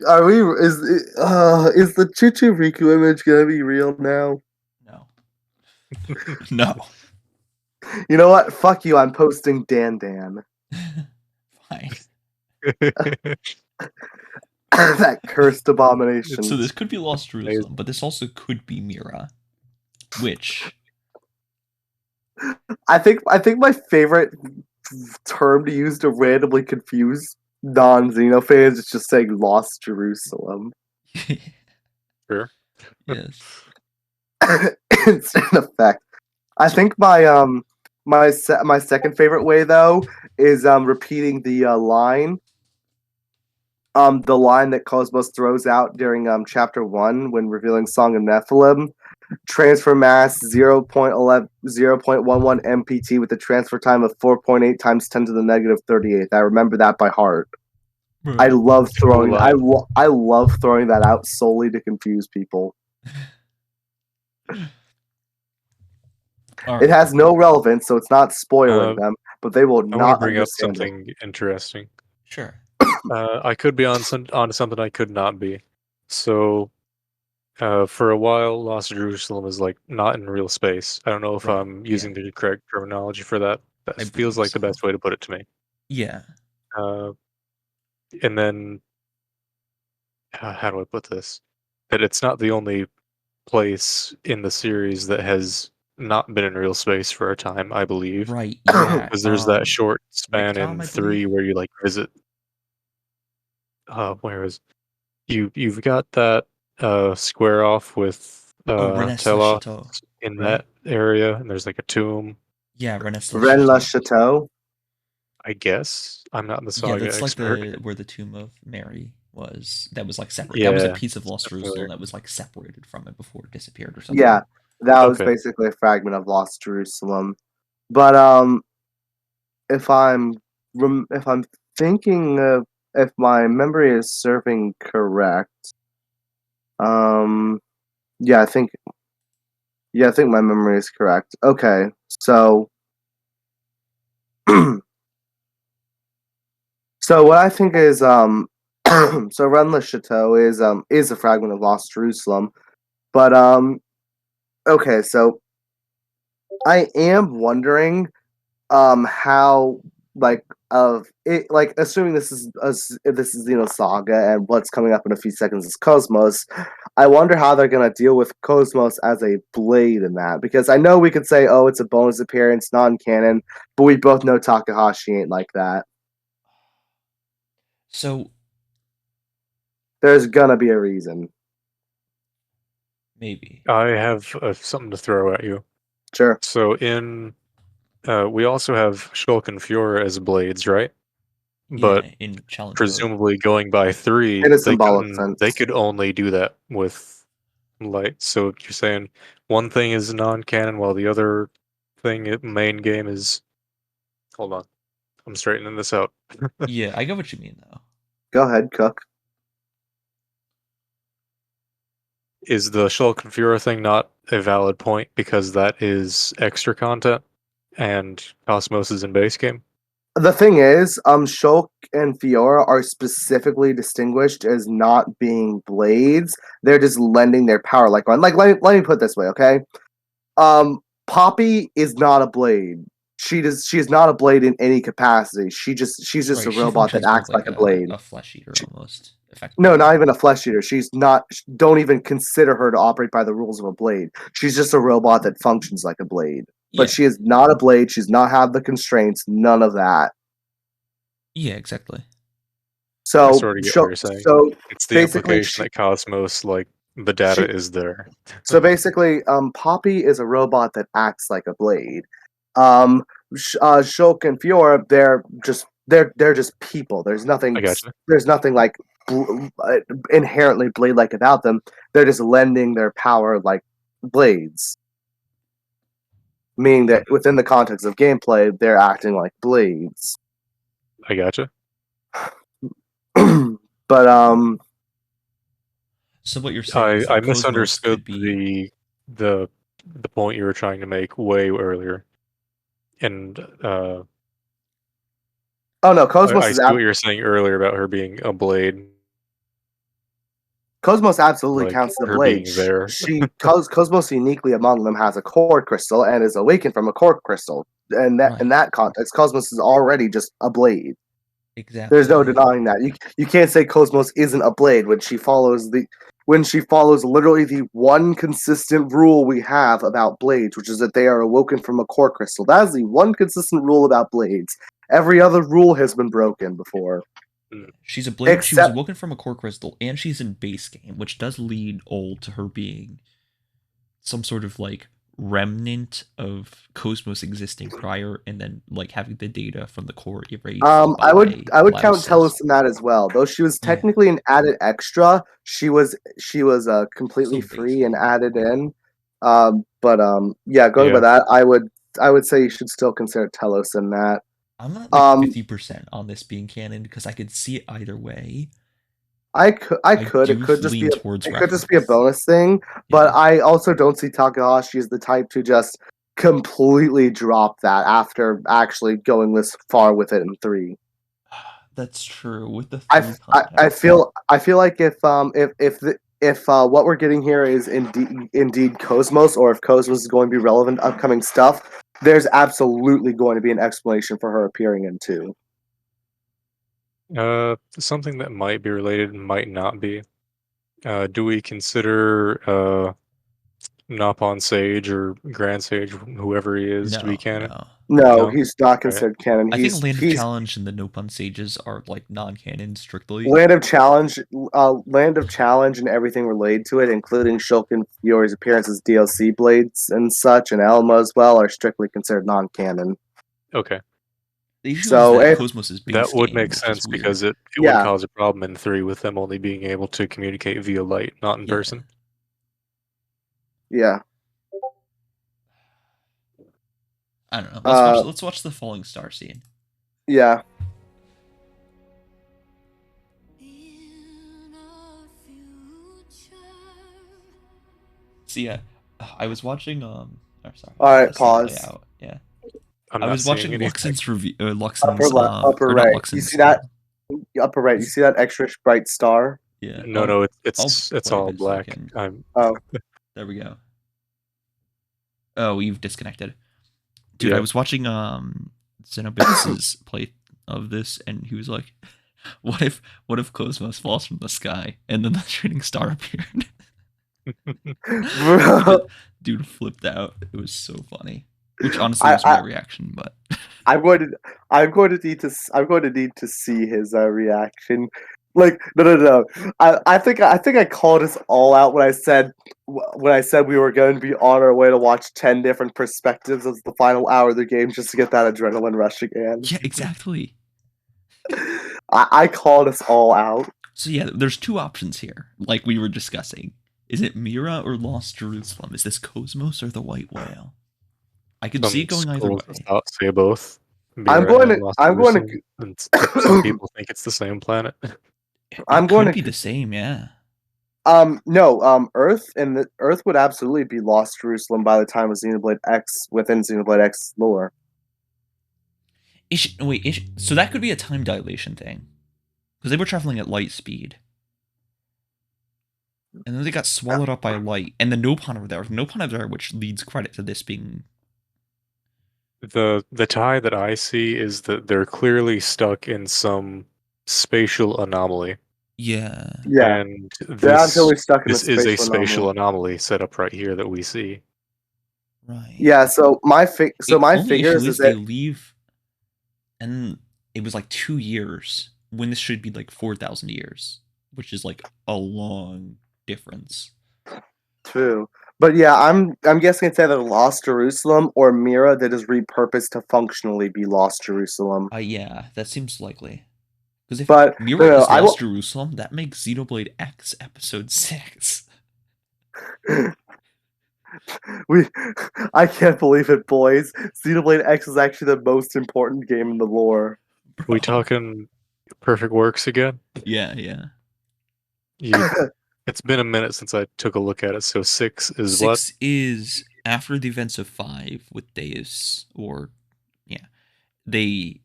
S7: Are we? Is the Choo Choo Riku image gonna be real now?
S2: No. No.
S7: You know what? Fuck you! I'm posting Dan.
S2: Fine.
S7: That cursed abomination.
S2: So this could be Lost Jerusalem, but this also could be Mira, which
S7: I think my favorite term to use to randomly confuse non-Xeno fans is just saying Lost Jerusalem.
S1: Sure.
S2: Yes.
S7: Instant effect. I think my second favorite way though is repeating the line. The line that Cosmos throws out during chapter 1 when revealing Song of Nephilim. Transfer mass 0.11 MPT with a transfer time of 4.8 times 10 to the negative 38th. I remember that by heart. Right. I love throwing that out solely to confuse people. Right. It has no relevance, so it's not spoiling them, but they will not. I want to bring up
S1: something interesting.
S2: Sure.
S1: I could be on something I could not be. So, for a while, Lost Jerusalem is like not in real space. I don't know if I'm using the correct terminology for that. That feels like the best way to put it to me.
S2: Yeah.
S1: And then, how do I put this? That it's not the only place in the series that has not been in real space for a time, I believe.
S2: Right. Yeah.
S1: Because there's that short span in 3 where you like visit. Where is you've got that square off with Telos in that area, and there's like a tomb.
S2: Yeah,
S7: Rennes Chateau.
S1: I guess I'm not the Saga
S2: that's
S1: expert.
S2: like where the tomb of Mary was. That was like separate. Yeah, that was a piece of Lost Jerusalem that was like separated from it before it disappeared or something.
S7: Yeah, that was basically a fragment of Lost Jerusalem. But if I'm thinking of, if my memory is serving correct, yeah, I think my memory is correct. Okay, so so what I think is so Rennes Chateau is a fragment of Lost Jerusalem, but okay, so I am wondering how assuming this is Xenosaga and what's coming up in a few seconds is Cosmos, I wonder how they're gonna deal with Cosmos as a blade in that, because I know we could say, oh, it's a bonus appearance, non-canon, but we both know Takahashi ain't like that.
S2: So
S7: there's gonna be a reason.
S2: Maybe.
S1: I have something to throw at you.
S7: Sure.
S1: So in we also have Shulk and Fiora as blades, right? But
S2: in
S1: presumably going by 3,
S7: in a symbolic sense,
S1: they could only do that with light. So you're saying one thing is non-canon while the other thing, main game, is... Hold on. I'm straightening this out.
S2: Yeah, I get what you mean, though.
S7: Go ahead, Cook.
S1: Is the Shulk and Fiora thing not a valid point because that is extra content and Cosmos is in base game?
S7: The thing is, Shulk and Fiora are specifically distinguished as not being blades. They're just lending their power. Let me put it this way, okay? Poppy is not a blade. She is not a blade in any capacity. She's just a robot that acts like a blade.
S2: A flesh eater almost.
S7: No, not even a flesh eater. She's not. Don't even consider her to operate by the rules of a blade. She's just a robot that functions like a blade. But she is not a blade. She's not have the constraints. None of that.
S2: Yeah, exactly.
S7: So,
S1: I sort of get what you're saying.
S7: So
S1: it's the implication that Cosmos, like, the data is there.
S7: So basically, Poppy is a robot that acts like a blade. Shulk and Fiora, they're just people. There's nothing.
S1: I gotcha.
S7: There's nothing like inherently blade-like about them. They're just lending their power like blades. Meaning that within the context of gameplay, they're acting like blades.
S1: I gotcha.
S7: But
S2: So what you're saying is
S1: I misunderstood the point you were trying to make way earlier, and
S7: oh no, Cosmos
S1: I see what you were saying earlier about her being a blade.
S7: Cosmos absolutely
S1: like
S7: counts as a
S1: her
S7: blade.
S1: being there.
S7: Cosmos uniquely among them has a core crystal and is awakened from a core crystal. And that in that context, Cosmos is already just a blade.
S2: Exactly.
S7: There's no denying that. You can't say Cosmos isn't a blade when she follows literally the one consistent rule we have about blades, which is that they are awoken from a core crystal. That is the one consistent rule about blades. Every other rule has been broken before.
S2: She's a blade. She was awoken from a core crystal, and she's in base game, which does lead all to her being some sort of like remnant of Cosmos existing prior, and then like having the data from the core erased.
S7: I would count Telos in that as well. Though she was technically an added extra, she was completely free and added in. Going by that, I would say you should still consider Telos in that.
S2: I'm not like 50% on this being canon because I could see it either way.
S7: It could just be a bonus thing, but I also don't see Takahashi as the type to just completely drop that after actually going this far with it in 3.
S2: That's true. With the
S7: I feel like if what we're getting here is indeed Cosmos, or if Cosmos is going to be relevant to upcoming stuff, there's absolutely going to be an explanation for her appearing in 2.
S1: Something that might be related and might not be. Do we consider Napon Sage or Grand Sage, whoever he is, to be canon?
S7: No, he's not considered canon.
S2: I think Land of Challenge and the Nopon Sages are like non-canon strictly.
S7: Land of Challenge and everything related to it, including Shulk and Fiore's appearance as DLC blades and such, and Elma as well, are strictly considered non-canon.
S1: Okay.
S7: So
S1: that would make sense because it would cause a problem in 3 with them only being able to communicate via light, not in person.
S7: Yeah.
S2: I don't know. Let's watch the falling star scene.
S7: Yeah.
S2: See, I was watching.
S7: All right, pause.
S2: Yeah. I was watching Luxin's review. Luxin's
S7: upper right. You see that? Upper right. You see that extra bright star?
S2: Yeah.
S1: No, it's all black.
S2: There we go. Oh, you've disconnected. Dude, I was watching Xenoblade play of this, and he was like, what if Cosmos falls from the sky and then the shooting star appeared? Dude flipped out. It was so funny. Which honestly was my reaction, but
S7: I'm going to need to see his reaction. Like no. I think I called us all out when I said we were going to be on our way to watch 10 different perspectives of the final hour of the game just to get that adrenaline rush again.
S2: Yeah, exactly.
S7: I called us all out.
S2: So yeah, there's 2 options here, like we were discussing. Is it Mira or Lost Jerusalem? Is this Cosmos or the White Whale? I could see it going either way.
S1: Say both.
S7: I'm going to.
S1: Some people think it's the same planet.
S2: It could be the same, yeah.
S7: No. Earth would absolutely be Lost Jerusalem by the time of Xenoblade X within Xenoblade X lore.
S2: So that could be a time dilation thing, because they were traveling at light speed, and then they got swallowed up by light, and the Nopon are there. Nopon are there, which leads credit to this being.
S1: The tie that I see is that they're clearly stuck in some spatial anomaly.
S2: Yeah.
S1: And this is a spatial anomaly set up right here that we see.
S2: Right.
S7: Yeah. So my figure is
S2: that they leave, and it was like 2 years when this should be like 4,000 years, which is like a long difference.
S7: True. But yeah, I'm guessing it's either Lost Jerusalem or Mira that is repurposed to functionally be Lost Jerusalem.
S2: Yeah, that seems likely. Because if
S7: Mira
S2: is Lost Jerusalem, that makes Xenoblade X Episode 6.
S7: I can't believe it, boys. Xenoblade X is actually the most important game in the lore.
S1: Bro. We talking perfect works again?
S2: Yeah.
S1: It's been a minute since I took a look at it, so 6 is what?
S2: 6 is after the events of 5 with Deus, or they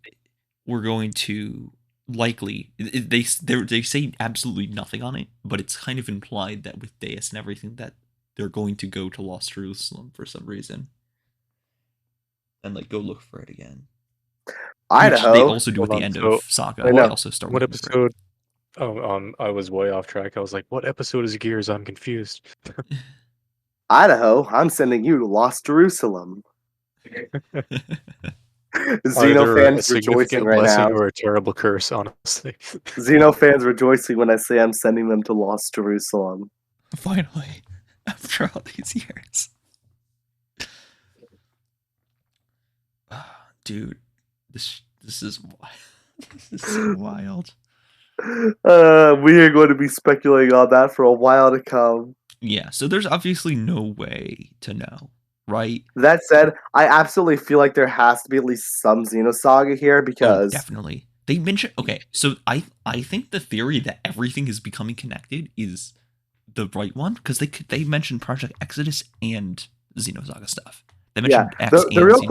S2: were going to likely they say absolutely nothing on it, but it's kind of implied that with Deus and everything that they're going to go to Lost Jerusalem for some reason and like go look for it again.
S7: Idaho.
S2: Which they also do at the end of Saga. They also start.
S1: What episode? I was way off track. I was like, "What episode is Gears?" I'm confused.
S7: Idaho, I'm sending you to Lost Jerusalem. Xeno fans rejoicing right now.
S1: Or a terrible curse, honestly.
S7: Xeno fans rejoicing when I say I'm sending them to Lost Jerusalem.
S2: Finally, after all these years. Dude, this is so wild.
S7: We are going to be speculating on that for a while to come.
S2: Yeah, so there's obviously no way to know, right?
S7: That said, I absolutely feel like there has to be at least some Xenosaga here because
S2: definitely. They mentioned so I think the theory that everything is becoming connected is the right one because they mentioned Project Exodus and Xenosaga stuff. They mentioned
S7: the real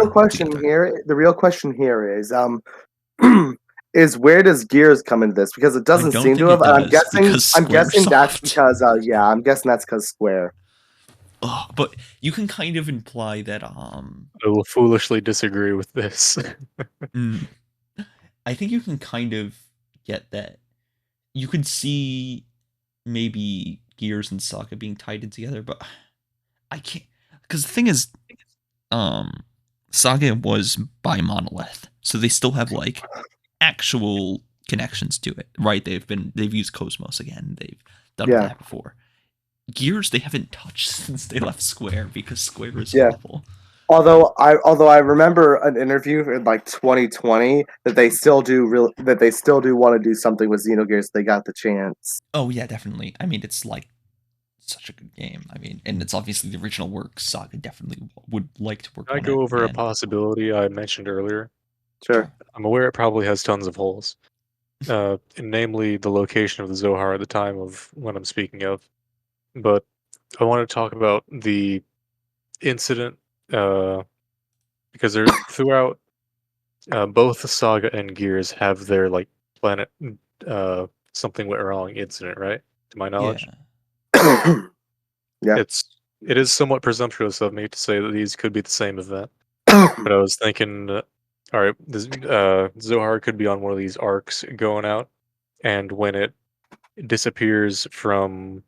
S7: question here is where does Gears come into this? Because it doesn't seem to have. I'm guessing that's because I'm guessing that's because Square.
S2: But you can kind of imply that
S1: I will foolishly disagree with this.
S2: I think you can kind of get that. You could see maybe Gears and Saga being tied in together, but I can't, because the thing is, Saga was by Monolith, so they still have like actual connections to it, right? They've used Cosmos again. They've done that before. Gears they haven't touched since they left Square because Square is awful.
S7: Although I remember an interview in like 2020 that they still do want to do something with Xeno Gears if they got the chance.
S2: Oh yeah, definitely. I mean, it's like such a good game. I mean, and it's obviously the original work. Saga definitely would like to work on it.
S1: Can I go over a possibility I mentioned earlier?
S7: Sure.
S1: I'm aware it probably has tons of holes. Namely the location of the Zohar at the time of when I'm speaking of. But I want to talk about the incident because they're throughout both the Saga and Gears have their like planet something went wrong incident, right? To my knowledge.
S7: Yeah.
S1: It is somewhat presumptuous of me to say that these could be the same event. But I was thinking, all right, this, Zohar could be on one of these arcs going out, and when it disappears from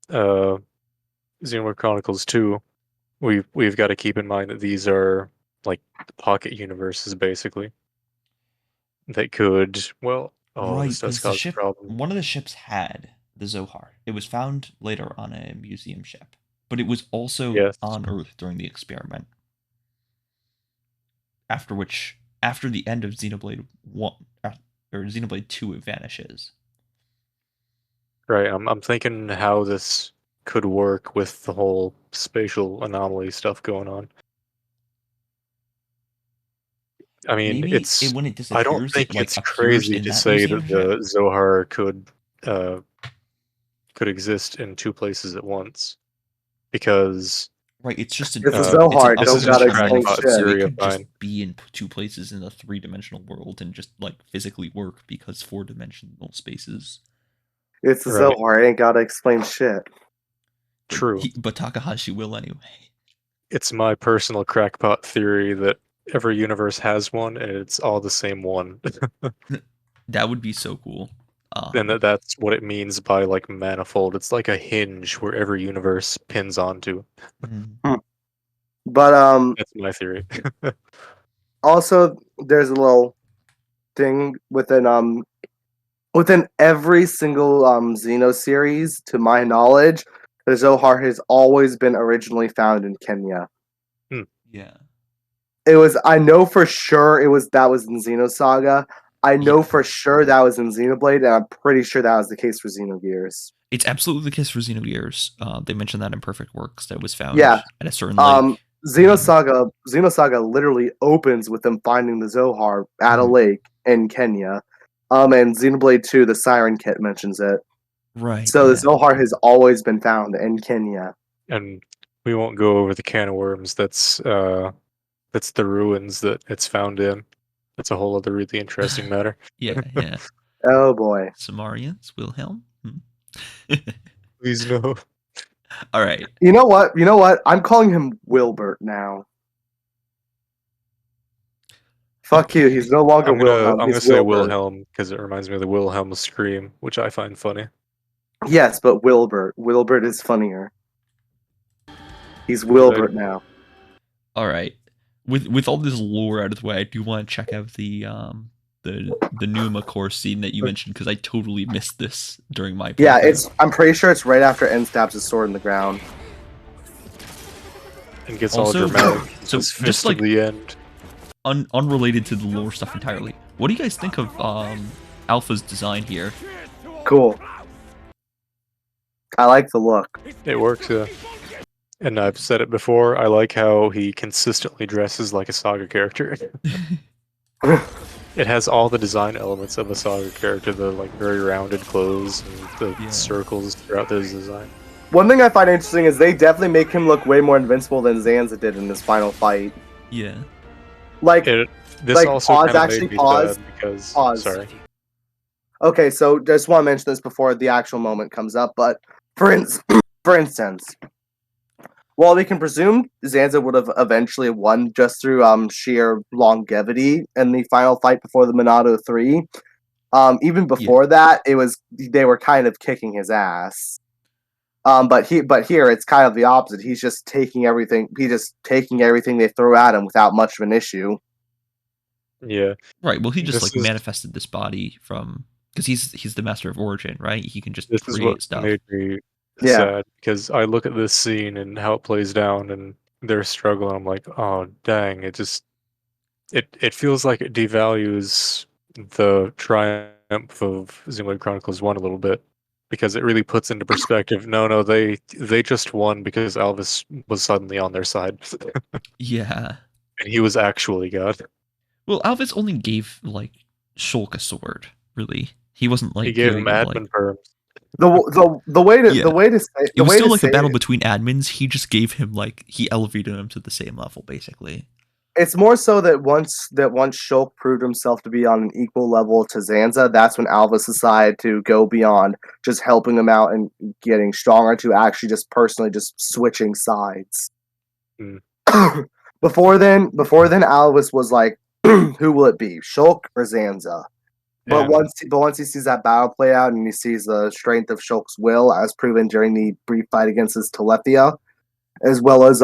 S1: Xenoblade Chronicles 2, we've got to keep in mind that these are like pocket universes, basically. That could, this does cause a problem.
S2: One of the ships had the Zohar. It was found later on a museum ship, but it was also on Earth during the experiment. After the end of Xenoblade 1 or Xenoblade 2, it vanishes.
S1: Right, I'm thinking how this could work with the whole spatial anomaly stuff going on. I mean, I don't think it's crazy to say that the Zohar could exist in two places at once, because
S2: it's just
S7: it's a Zohar. Don't gotta explain shit.
S2: So it could just be in two places in a three-dimensional world and just like physically work because four-dimensional spaces.
S7: It's a Zohar. It ain't gotta explain shit.
S1: True,
S2: but Takahashi will anyway.
S1: It's my personal crackpot theory that every universe has one, and it's all the same one.
S2: That would be so cool.
S1: And that's what it means by like manifold. It's like a hinge where every universe pins onto.
S7: But
S1: that's my theory.
S7: Also, there's a little thing within every single Xeno series, to my knowledge, the Zohar has always been originally found in Kenya.
S2: Yeah.
S7: I know for sure that was in Xenosaga. I know for sure that was in Xenoblade, and I'm pretty sure that was the case for Xeno Gears.
S2: It's absolutely the case for Xeno Gears. They mentioned that in Perfect Works that was found
S7: at
S2: a certain lake.
S7: Xenosaga literally opens with them finding the Zohar at a lake in Kenya. And Xenoblade 2, the Siren Kit mentions it.
S2: Right.
S7: So the Zohar has always been found in Kenya.
S1: And we won't go over the can of worms that's the ruins that it's found in. That's a whole other really interesting matter.
S2: Yeah.
S7: Oh boy.
S2: Sumerians, Wilhelm?
S1: Please no.
S2: All right.
S7: You know what? I'm calling him Wilbert now. Fuck you. He's no longer Wilhelm.
S1: I'm gonna say Wilhelm because it reminds me of the Wilhelm scream, which I find funny.
S7: Yes, but Wilbert. Wilbert is funnier. He's Wilbert now.
S2: All right. With all this lore out of the way, I do want to check out the Numa core scene that you mentioned because I totally missed this during my playthrough.
S7: Yeah, I'm pretty sure it's right after N stabs his sword in the ground.
S1: And gets all dramatic.
S2: So just like
S1: the end.
S2: Unrelated to the lore stuff entirely. What do you guys think of Alpha's design here?
S7: Cool. I like the look.
S1: It works, yeah. And I've said it before, I like how he consistently dresses like a Saga character. It has all the design elements of a Saga character, the like very rounded clothes and the circles throughout his design.
S7: One thing I find interesting is they definitely make him look way more invincible than Zanza did in this final fight.
S2: Yeah.
S7: Pause.
S1: Sorry.
S7: Okay, so just want to mention this before the actual moment comes up, but for instance, while we can presume Zanza would have eventually won just through sheer longevity in the final fight before the Monado 3, even before that, they were kind of kicking his ass. But here it's kind of the opposite. He's just taking everything. They throw at him without much of an issue.
S1: Yeah.
S2: Right. Well, he just manifested this body from because he's the master of origin, right? He can just create stuff.
S1: Made me sad because I look at this scene and how it plays down and their struggle. And I'm like, oh dang! It feels like it devalues the triumph of Xenoblade Chronicles 1 a little bit. Because it really puts into perspective, no, they just won because Alvis was suddenly on their side.
S2: Yeah.
S1: And he was actually God.
S2: Well, Alvis only gave, like, Shulk a sword, really. He wasn't, like...
S1: He gave him admin perms.
S7: The way to say...
S2: It was still like a battle between admins, he just gave him, like... He elevated him to the same level, basically.
S7: It's more so that once Shulk proved himself to be on an equal level to Zanza, that's when Alvis decided to go beyond just helping him out and getting stronger to actually just personally just switching sides. Before then, Alvis was like, who will it be, Shulk or Zanza? But once he sees that battle play out and he sees the strength of Shulk's will, as proven during the brief fight against his Telethia, as well as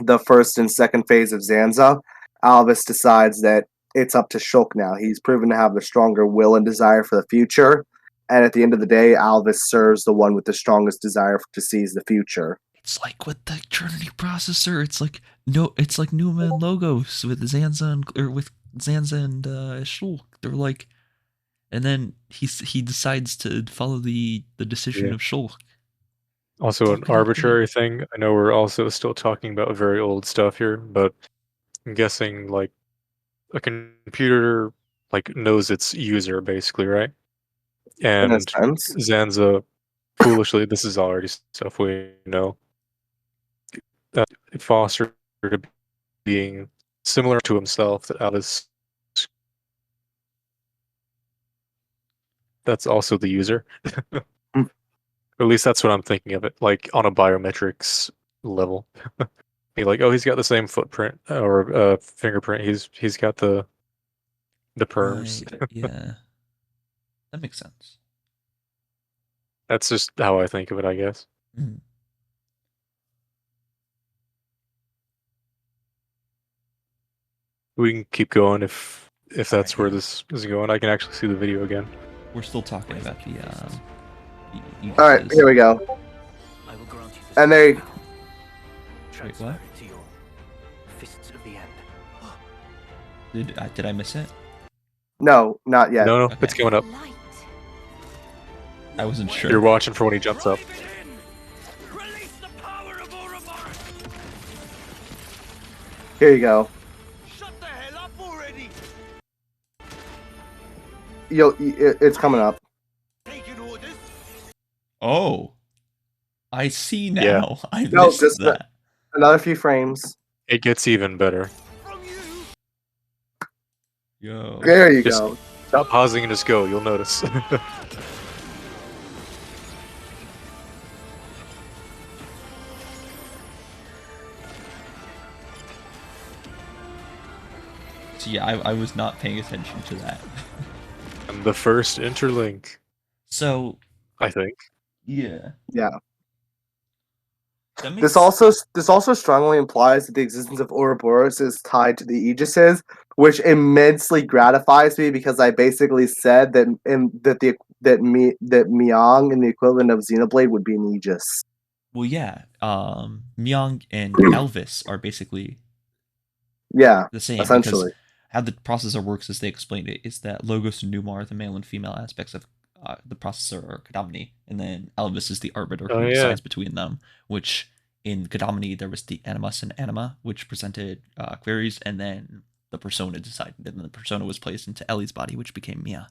S7: the first and second phase of Zanza, Alvis decides that it's up to Shulk now. He's proven to have the stronger will and desire for the future, and at the end of the day, Alvis serves the one with the strongest desire to seize the future.
S2: It's like with the Trinity processor. It's like Numa and Logos with Zanza and Shulk. They're like, and then he decides to follow the decision of Shulk.
S1: Also, an arbitrary thing. I know we're also still talking about very old stuff here, but I'm guessing like a computer like knows its user basically, right? And Zanza foolishly, this is already stuff we know, that fostered to being similar to himself. That Alice, that's also the user. At least that's what I'm thinking of it, like on a biometrics level. You're like, oh, he's got the same footprint or fingerprint. He's got the perms.
S2: Right, yeah, that makes sense.
S1: That's just how I think of it, I guess.
S2: Mm.
S1: We can keep going if if that's where this is going. I can actually see the video again.
S2: We're still talking about the
S7: all right, here we go. And they.
S2: Wait, what? Did I miss it?
S7: No, not yet.
S1: No,
S2: Okay.
S1: it's going up.
S2: I wasn't sure.
S1: You're watching for when he jumps up.
S7: Here you go.
S6: Shut the hell up already!
S7: It's coming up.
S2: Oh, I see now.
S1: Yeah.
S2: I missed that.
S7: Another few frames.
S1: It gets even better.
S2: Yo.
S7: There you
S1: Just
S7: go.
S1: Stop pausing and just go. You'll notice.
S2: So yeah, I was not paying attention to that.
S1: And the first interlink.
S2: So
S1: I think.
S2: Yeah.
S7: Yeah. This also strongly implies that the existence of Ouroboros is tied to the aegises, which immensely gratifies me because I basically said that Miang in the equivalent of Xenoblade would be an aegis.
S2: Well, yeah. Miang and Elvis are basically
S7: the
S2: same.
S7: Essentially,
S2: how the processor works, as they explained it, is that Logos and Numa are the male and female aspects of the processor or Kadamini, and then Elvis is the arbiter who decides between them, which in Kadamini there was the Animus and Anima, which presented queries, and then the persona decided, and then the persona was placed into Ellie's body, which became Mia.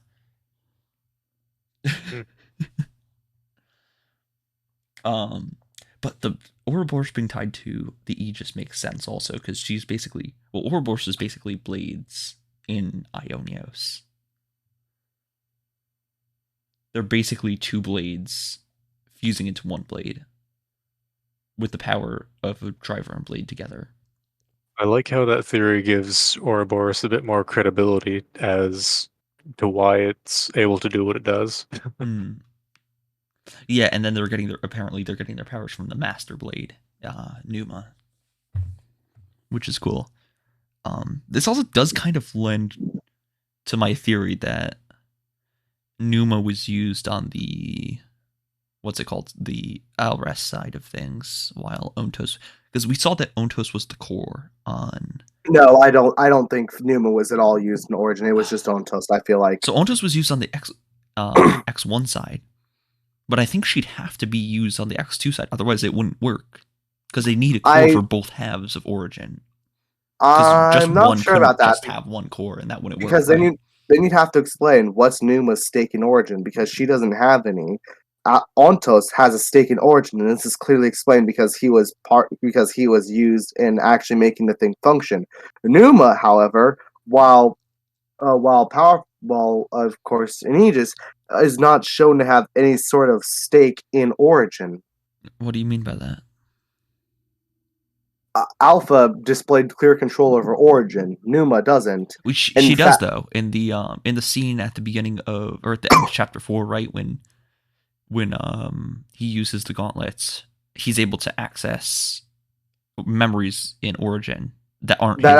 S2: But the Ouroboros being tied to the Aegis makes sense also, because she's basically, Ouroboros is basically blades in Ionios. They're basically two blades fusing into one blade with the power of a driver and blade together.
S1: I like how that theory gives Ouroboros a bit more credibility as to why it's able to do what it does.
S2: Yeah, and then they're getting their powers from the Master Blade, Numa, which is cool. This also does kind of lend to my theory that Numa was used on the the Alrest side of things, while Ontos, because we saw that Ontos was the core on.
S7: No, I don't think Numa was at all used in Origin. It was just Ontos. I feel like
S2: so Ontos was used on the X1 side, but I think she'd have to be used on the X2 side, otherwise it wouldn't work, because they need a core for both halves of Origin.
S7: I'm not sure about that.
S2: Just have one core, and that wouldn't work.
S7: Because then you'd have to explain what's Numa's stake in Origin, because she doesn't have any. Ontos has a stake in Origin, and this is clearly explained because he was used in actually making the thing function. Numa, however, while of course in Aegis, is not shown to have any sort of stake in Origin.
S2: What do you mean by that?
S7: Alpha displayed clear control over Origin. Numa doesn't.
S2: She does though in the scene at the beginning of, or at the end of chapter 4, right when he uses the gauntlets, he's able to access memories in Origin that aren't
S7: that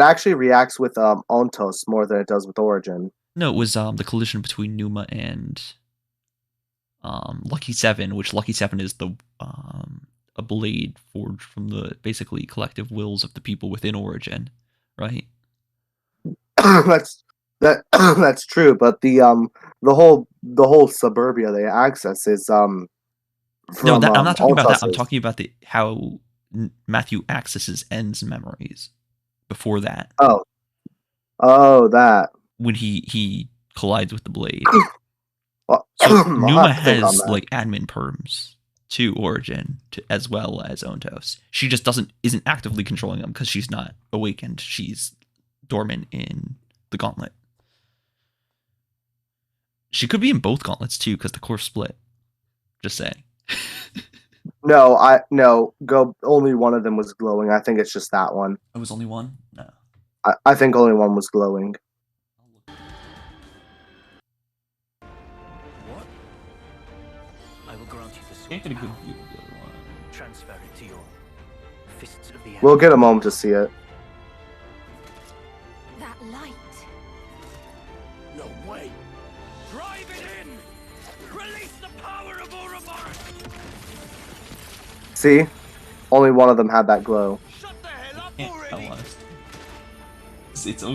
S7: actually reacts with Ontos more than it does with Origin.
S2: No, it was the collision between Numa and Lucky 7, which Lucky 7 is the a blade forged from the basically collective wills of the people within Origin, right?
S7: That's true, but the whole suburbia they access is from
S2: no, I'm not talking about that. I'm talking about how Matthew accesses N's memories before that.
S7: Oh, that
S2: when he collides with the blade. So Numa has like admin perms to Origin as well as Ontos. She just isn't actively controlling them because she's not awakened. She's dormant in the gauntlet. She could be in both gauntlets too because the core split. Just saying.
S7: No, only one of them was glowing. I think it's just that one.
S2: It was only one? No.
S7: I think only one was glowing.
S2: Can't get a good view of the other one.
S6: Transfer it to your fists of the
S7: We'll get a moment to see it.
S4: That light.
S6: way. Drive it in. Release the power of Ouroboros.
S7: See? Only one of them had that glow.
S6: Shut the hell up already.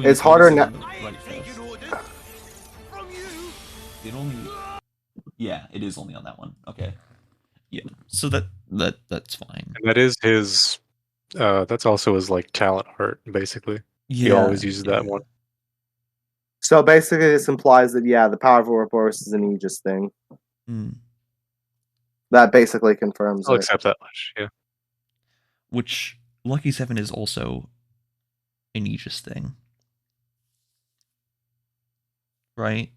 S2: It's
S7: harder now.
S2: Right first. It only. Yeah, it is only on that one. Okay. Yeah. So that's fine.
S1: And that is his. That's also his like talent art, basically.
S2: Yeah,
S1: he always uses that one.
S7: So basically, this implies that the power of Ouroboros is an Aegis thing. That basically confirms
S1: I'll
S7: it.
S1: accept that much. Yeah.
S2: Which Lucky 7 is also an Aegis thing, right?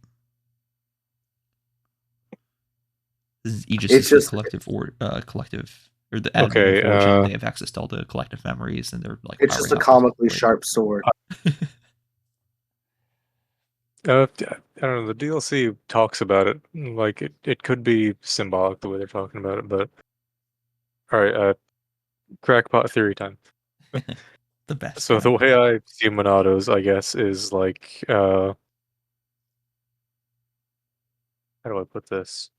S2: Aegis is just collective or the admin of Origin. They have access to all the collective memories, and they're like.
S7: It's just a comically sharp sword.
S1: I don't know. The DLC talks about it like it could be symbolic the way they're talking about it, but all right. Crackpot theory time.
S2: The best.
S1: So the way I see Monados, I guess, is like how do I put this?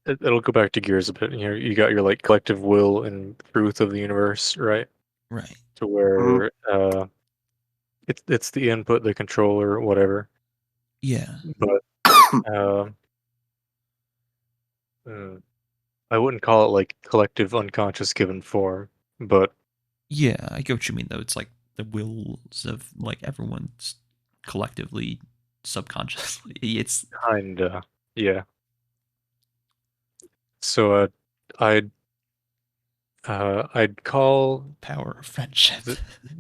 S1: It'll go back to Gears a bit. You got your like collective will and truth of the universe, right?
S2: Right.
S1: To where it's the input, the controller, whatever.
S2: Yeah.
S1: But I wouldn't call it like collective unconscious given form, but
S2: yeah, I get what you mean though. It's like the wills of like everyone's collectively, subconsciously. It's
S1: kinda, yeah. So I'd call
S2: power of friendship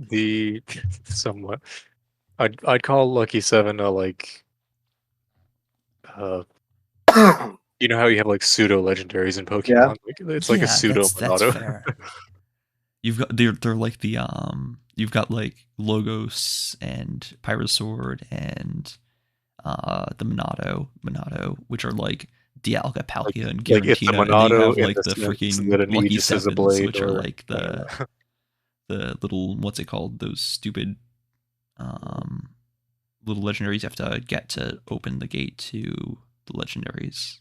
S1: the somewhat. I'd call Lucky 7 a like you know how you have like pseudo legendaries in Pokemon?
S7: Yeah.
S1: Like, it's like a pseudo Monado.
S2: That's fair. You've got they're like the you've got like Logos and Pyrosaur and the Monado, which are like Dialga, Palkia, and Giratina,
S1: like it's a
S2: Monado, and then you have like the freaking Lucky Sevens, which are like the little what's it called? Those stupid little legendaries you have to get to open the gate to the legendaries.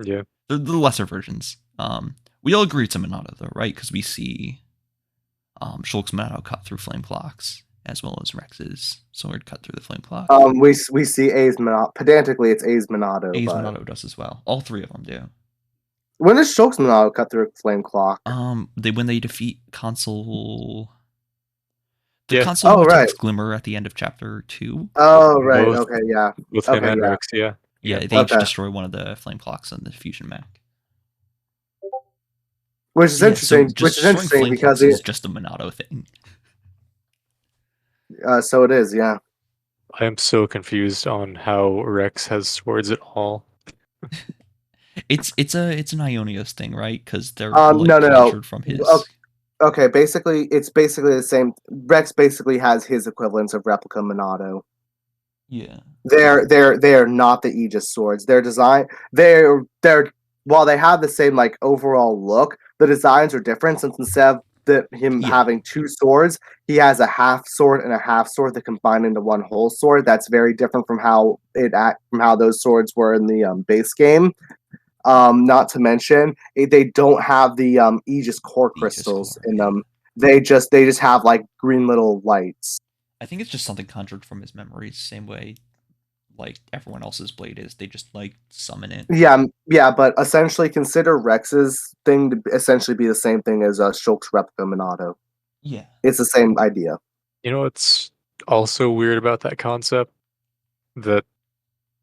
S1: Yeah,
S2: the lesser versions. We all agree it's a Monado though, right? Because we see Shulk's Monado cut through flame clocks, as well as Rex's sword cut through the flame clock.
S7: We see A's Monado. Pedantically, it's A's Monado.
S2: A's Monado does as well. All three of them do.
S7: When does Shulk's Monado cut through a flame clock?
S2: When they defeat Console. Console attacks Glimmer at the end of chapter 2.
S7: Oh right, okay, yeah.
S1: With him and Rex, yeah.
S2: Yeah, they each destroy one of the flame clocks on the fusion mech.
S7: Which is interesting. Which is interesting because
S2: it's just a Monado thing.
S7: So it is, yeah.
S1: I am so confused on how Rex has swords at all.
S2: It's an Ionios thing, right? Because they're
S7: no.
S2: From his.
S7: Okay, basically, it's basically the same. Rex basically has his equivalents of replica Monado.
S2: Yeah.
S7: They're not the Aegis swords. They're while they have the same like overall look, the designs are different. Since instead of having two swords, he has a half sword and a half sword that combine into one whole sword. That's very different from how those swords were in the base game. Not to mention, they don't have the Aegis core crystals in them. They just have like green little lights.
S2: I think it's just something conjured from his memories, same way like everyone else's blade is. They just like summon it.
S7: Yeah, but essentially consider Rex's thing to essentially be the same thing as Shulk's replica Monado.
S2: Yeah.
S7: It's the same idea.
S1: You know what's also weird about that concept? That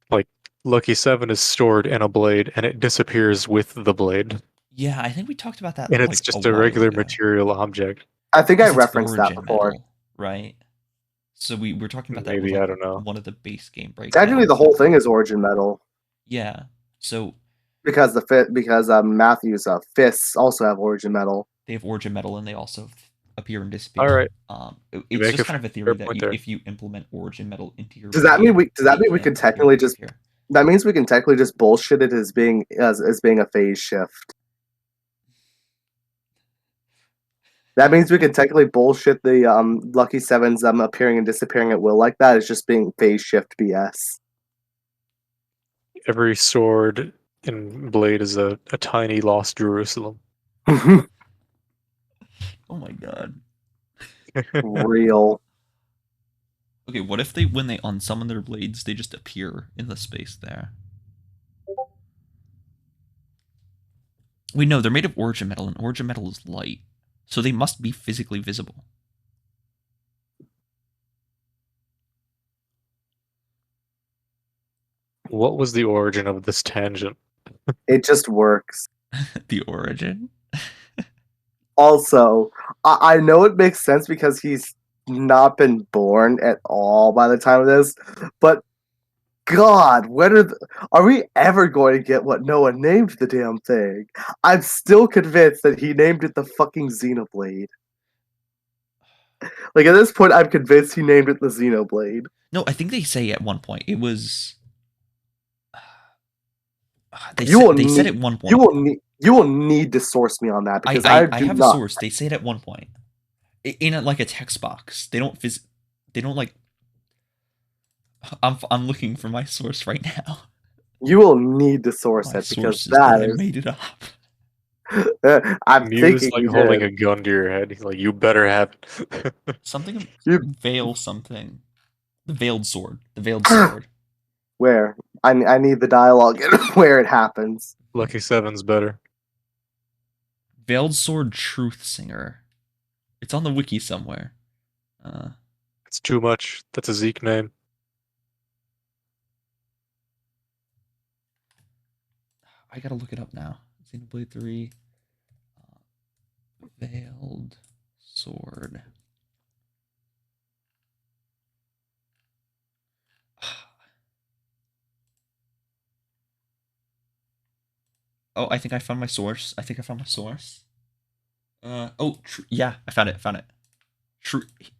S1: like Lucky 7 is stored in a blade and it disappears with the blade.
S2: Yeah, I think we talked about that.
S1: And it's just a regular material object.
S7: I think I referenced that before.
S2: Metal, right? So we were talking about that.
S1: Maybe,
S2: with,
S1: I don't know.
S2: One of the base game breaks.
S7: Technically, the whole thing is origin metal.
S2: Yeah. So
S7: because Matthew's fists also have origin metal.
S2: They have origin metal, and they also appear and disappear.
S1: All right.
S2: It's just kind of a theory that if you implement origin metal into your
S7: does that mean we can technically just that means we can technically just bullshit it as being a phase shift. That means we can technically bullshit the Lucky Sevens appearing and disappearing at will like that. It's just being phase shift BS.
S1: Every sword and blade is a tiny lost Jerusalem.
S2: Oh my god.
S7: Real.
S2: Okay, what if when they unsummon their blades, they just appear in the space there? We know they're made of origin metal, and origin metal is light, so they must be physically visible.
S1: What was the origin of this tangent?
S7: It just works.
S2: The origin?
S7: Also, I know it makes sense because he's not been born at all by the time of this, but God, when are we ever going to get what Noah named the damn thing? I'm still convinced that he named it the fucking Xenoblade. Like, at this point, I'm convinced he named it the Xenoblade.
S2: No, I think they say at one point it was. They said at one point.
S7: You will need to source me on that because I have
S2: a source. They say it at one point in a text box. They don't like. I'm looking for my source right now.
S7: You will need to source it because that is.
S2: I made it up.
S7: I'm
S1: Mew's like holding a gun to your head. He's like, "You better have it."
S2: Something veil something. The veiled sword. The veiled sword.
S7: Where? I need the dialogue where it happens.
S1: Lucky Seven's better.
S2: Veiled sword truth singer. It's on the wiki somewhere.
S1: It's too much. That's a Zeke name.
S2: I gotta look it up now. Xenoblade 3. Veiled sword. Oh, I think I found my source. Yeah, I found it.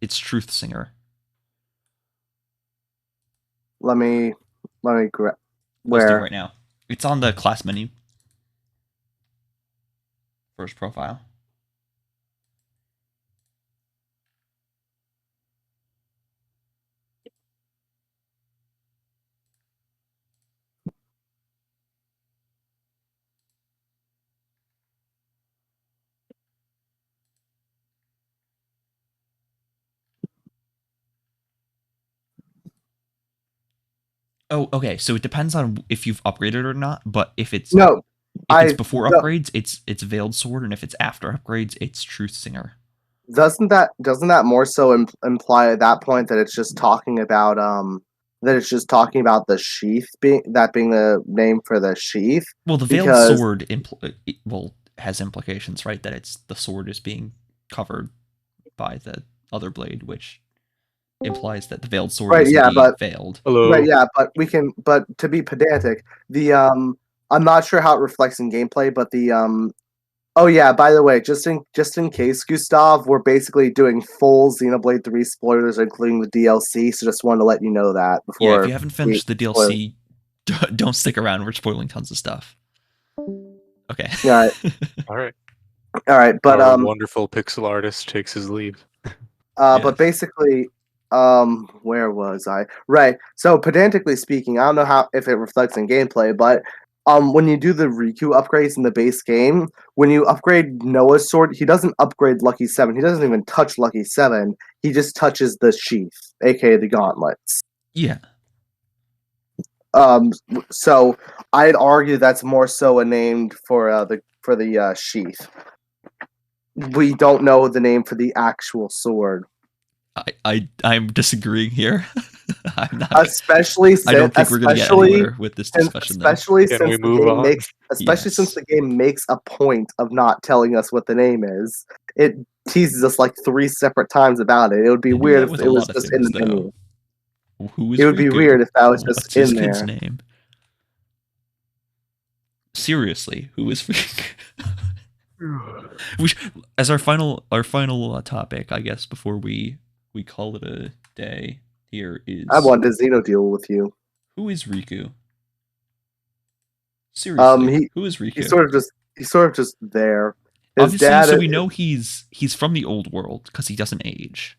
S2: It's Truth Singer.
S7: Let me grab.
S2: Where? Right now. It's on the class menu. First profile. Oh, okay. So it depends on if you've upgraded or not. But if it's before upgrades, it's Veiled Sword, and if it's after upgrades, it's Truth Singer.
S7: Doesn't that more so imply at that point that it's just talking about the sheath being the name for the sheath?
S2: Well, the Veiled Sword has implications, right? That the sword is being covered by the other blade, which implies that the veiled sword is veiled.
S1: Hello.
S7: Right, yeah, but to be pedantic, I'm not sure how it reflects in gameplay, but oh yeah, by the way, just in case, Gustav, we're basically doing full Xenoblade 3 spoilers, including the DLC, so just wanted to let you know that before.
S2: Yeah, if you haven't finished the DLC, don't stick around. We're spoiling tons of stuff. Okay.
S7: All right. All right, but
S1: our wonderful pixel artist takes his leave.
S7: But basically, where was I? Right. So pedantically speaking, I don't know if it reflects in gameplay, but when you do the Riku upgrades in the base game, when you upgrade Noah's sword, he doesn't upgrade Lucky 7. He doesn't even touch Lucky 7. He just touches the sheath, aka the gauntlets.
S2: Yeah.
S7: So I'd argue that's more so a name for the sheath. We don't know the name for the actual sword.
S2: I'm disagreeing here. I'm not.
S7: Especially since
S2: I don't think we're going to get anywhere with this discussion.
S7: Especially since the game makes a point of not telling us what the name is. It teases us like 3 separate times about it. It would be weird if it was just in the menu. It would be weird if that was just in there. Kid's name?
S2: Seriously, who is Riku? As our final topic, I guess, before we call it a day, here is...
S7: I want to Xeno deal with you.
S2: Who is Riku? Seriously, who is Riku?
S7: He's sort of just there.
S2: Obviously, so we know he's from the old world because he doesn't age.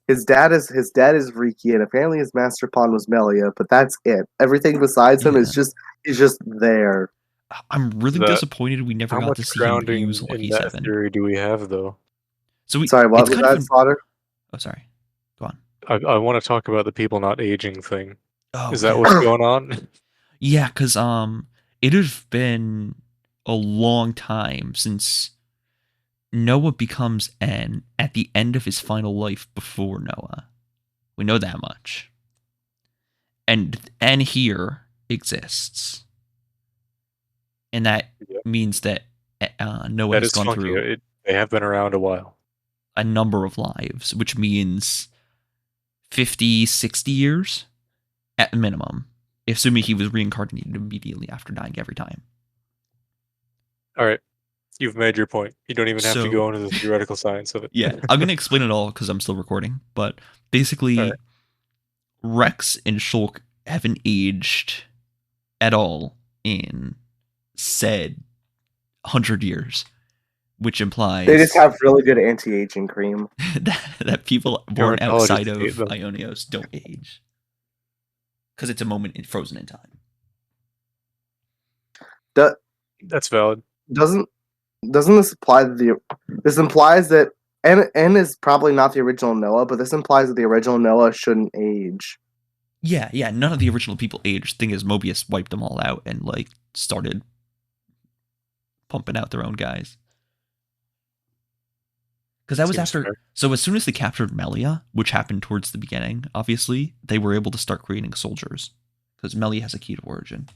S7: His dad is Riki, and apparently his master pawn was Melia, but that's it. Everything besides him is he's just there.
S2: I'm really disappointed we never got to see him use Lucky 7.
S1: How much theory do we have, though?
S2: So
S7: sorry, what was that, Slaughter?
S2: Oh, sorry. Go on.
S1: I want to talk about the people not aging thing. Oh, is that what's going on?
S2: Yeah, because it has been a long time since Noah becomes N at the end of his final life before Noah. We know that much. And N here exists. And that means that Noah has gone through...
S1: They have been around a while.
S2: A number of lives, which means 50, 60 years at minimum, assuming he was reincarnated immediately after dying every time.
S1: All right. You've made your point. You don't even have to go into the theoretical science of it.
S2: Yeah, I'm going to explain it all because I'm still recording. But basically, Rex and Shulk haven't aged at all in said 100 years, which implies...
S7: They just have really good anti-aging cream.
S2: that people born outside of Ionios don't age. Because it's a moment frozen in time.
S1: That's valid.
S7: Doesn't this imply that this implies that N is probably not the original Noah, but this implies that the original Noah shouldn't age.
S2: Yeah, none of the original people aged. Thing is, Mobius wiped them all out and started pumping out their own guys. Because that was after... Fair. So as soon as they captured Melia, which happened towards the beginning, obviously, they were able to start creating soldiers. Because Melia has a key to origin.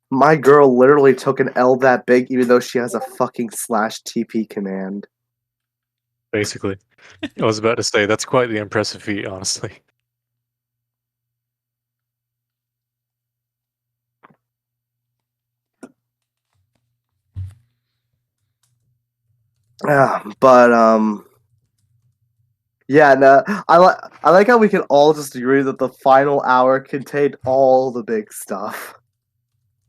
S7: My girl literally took an L that big, even though she has a fucking /TP command.
S1: Basically. I was about to say, that's quite the impressive feat, honestly. Yeah, no, I like how we can all just agree that the final hour contained all the big stuff.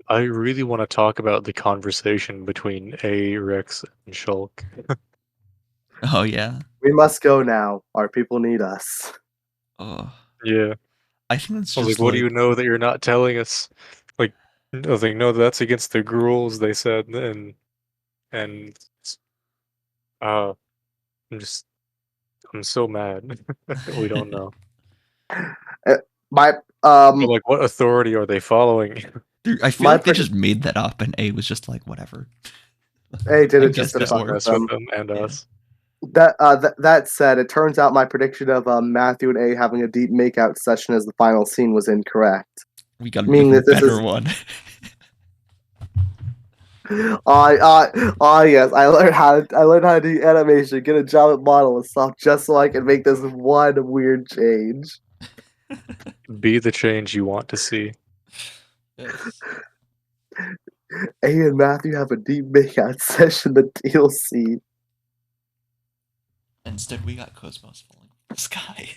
S1: I really want to talk about the conversation between Rex and Shulk.
S2: Oh, yeah?
S7: We must go now. Our people need us.
S2: Oh.
S1: Yeah.
S2: I think that's just
S1: what do you know that you're not telling us? Nothing. No, that's against the rules, they said, and I'm so mad. We don't know.
S7: But
S1: what authority are they following?
S2: I feel like they just made that up, and A was just like, whatever.
S7: A did it just to fuck with them
S1: and us.
S7: That said, it turns out my prediction of Matthew and A having a deep makeout session as the final scene was incorrect.
S2: We got a better one.
S7: Yes, I learned how to do animation, get a job at Model and stuff, just so I can make this one weird change.
S1: Be the change you want to see.
S2: Yes.
S7: A and Matthew have a deep makeout session, the DLC.
S2: Instead, we got Cosmos falling from the sky.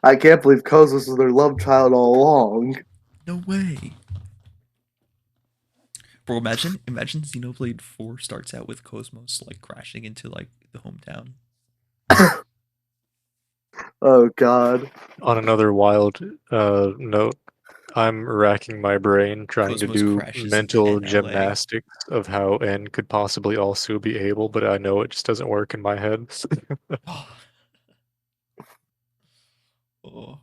S7: I can't believe Cosmos was their love child all along.
S2: No way. Bro, imagine Xenoblade 4 starts out with Cosmos crashing into the hometown.
S7: Oh god.
S1: On another wild note, I'm racking my brain trying to do mental gymnastics of how N could possibly also be able, but I know it just doesn't work in my head.
S2: Oh.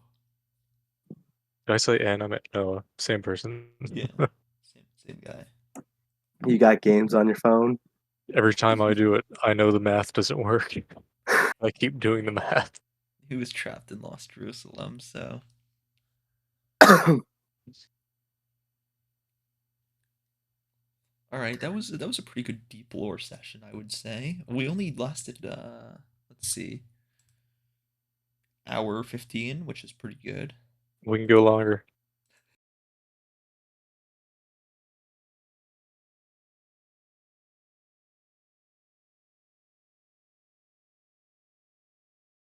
S1: Did I say N? I meant Noah. Same person.
S2: Yeah. Same guy.
S7: You got games on your phone?
S1: Every time I do it, I know the math doesn't work. I keep doing the math.
S2: He was trapped in Lost Jerusalem, so... Alright, that was a pretty good deep lore session, I would say. We only lasted, let's see, hour 15, which is pretty good.
S1: We can go longer.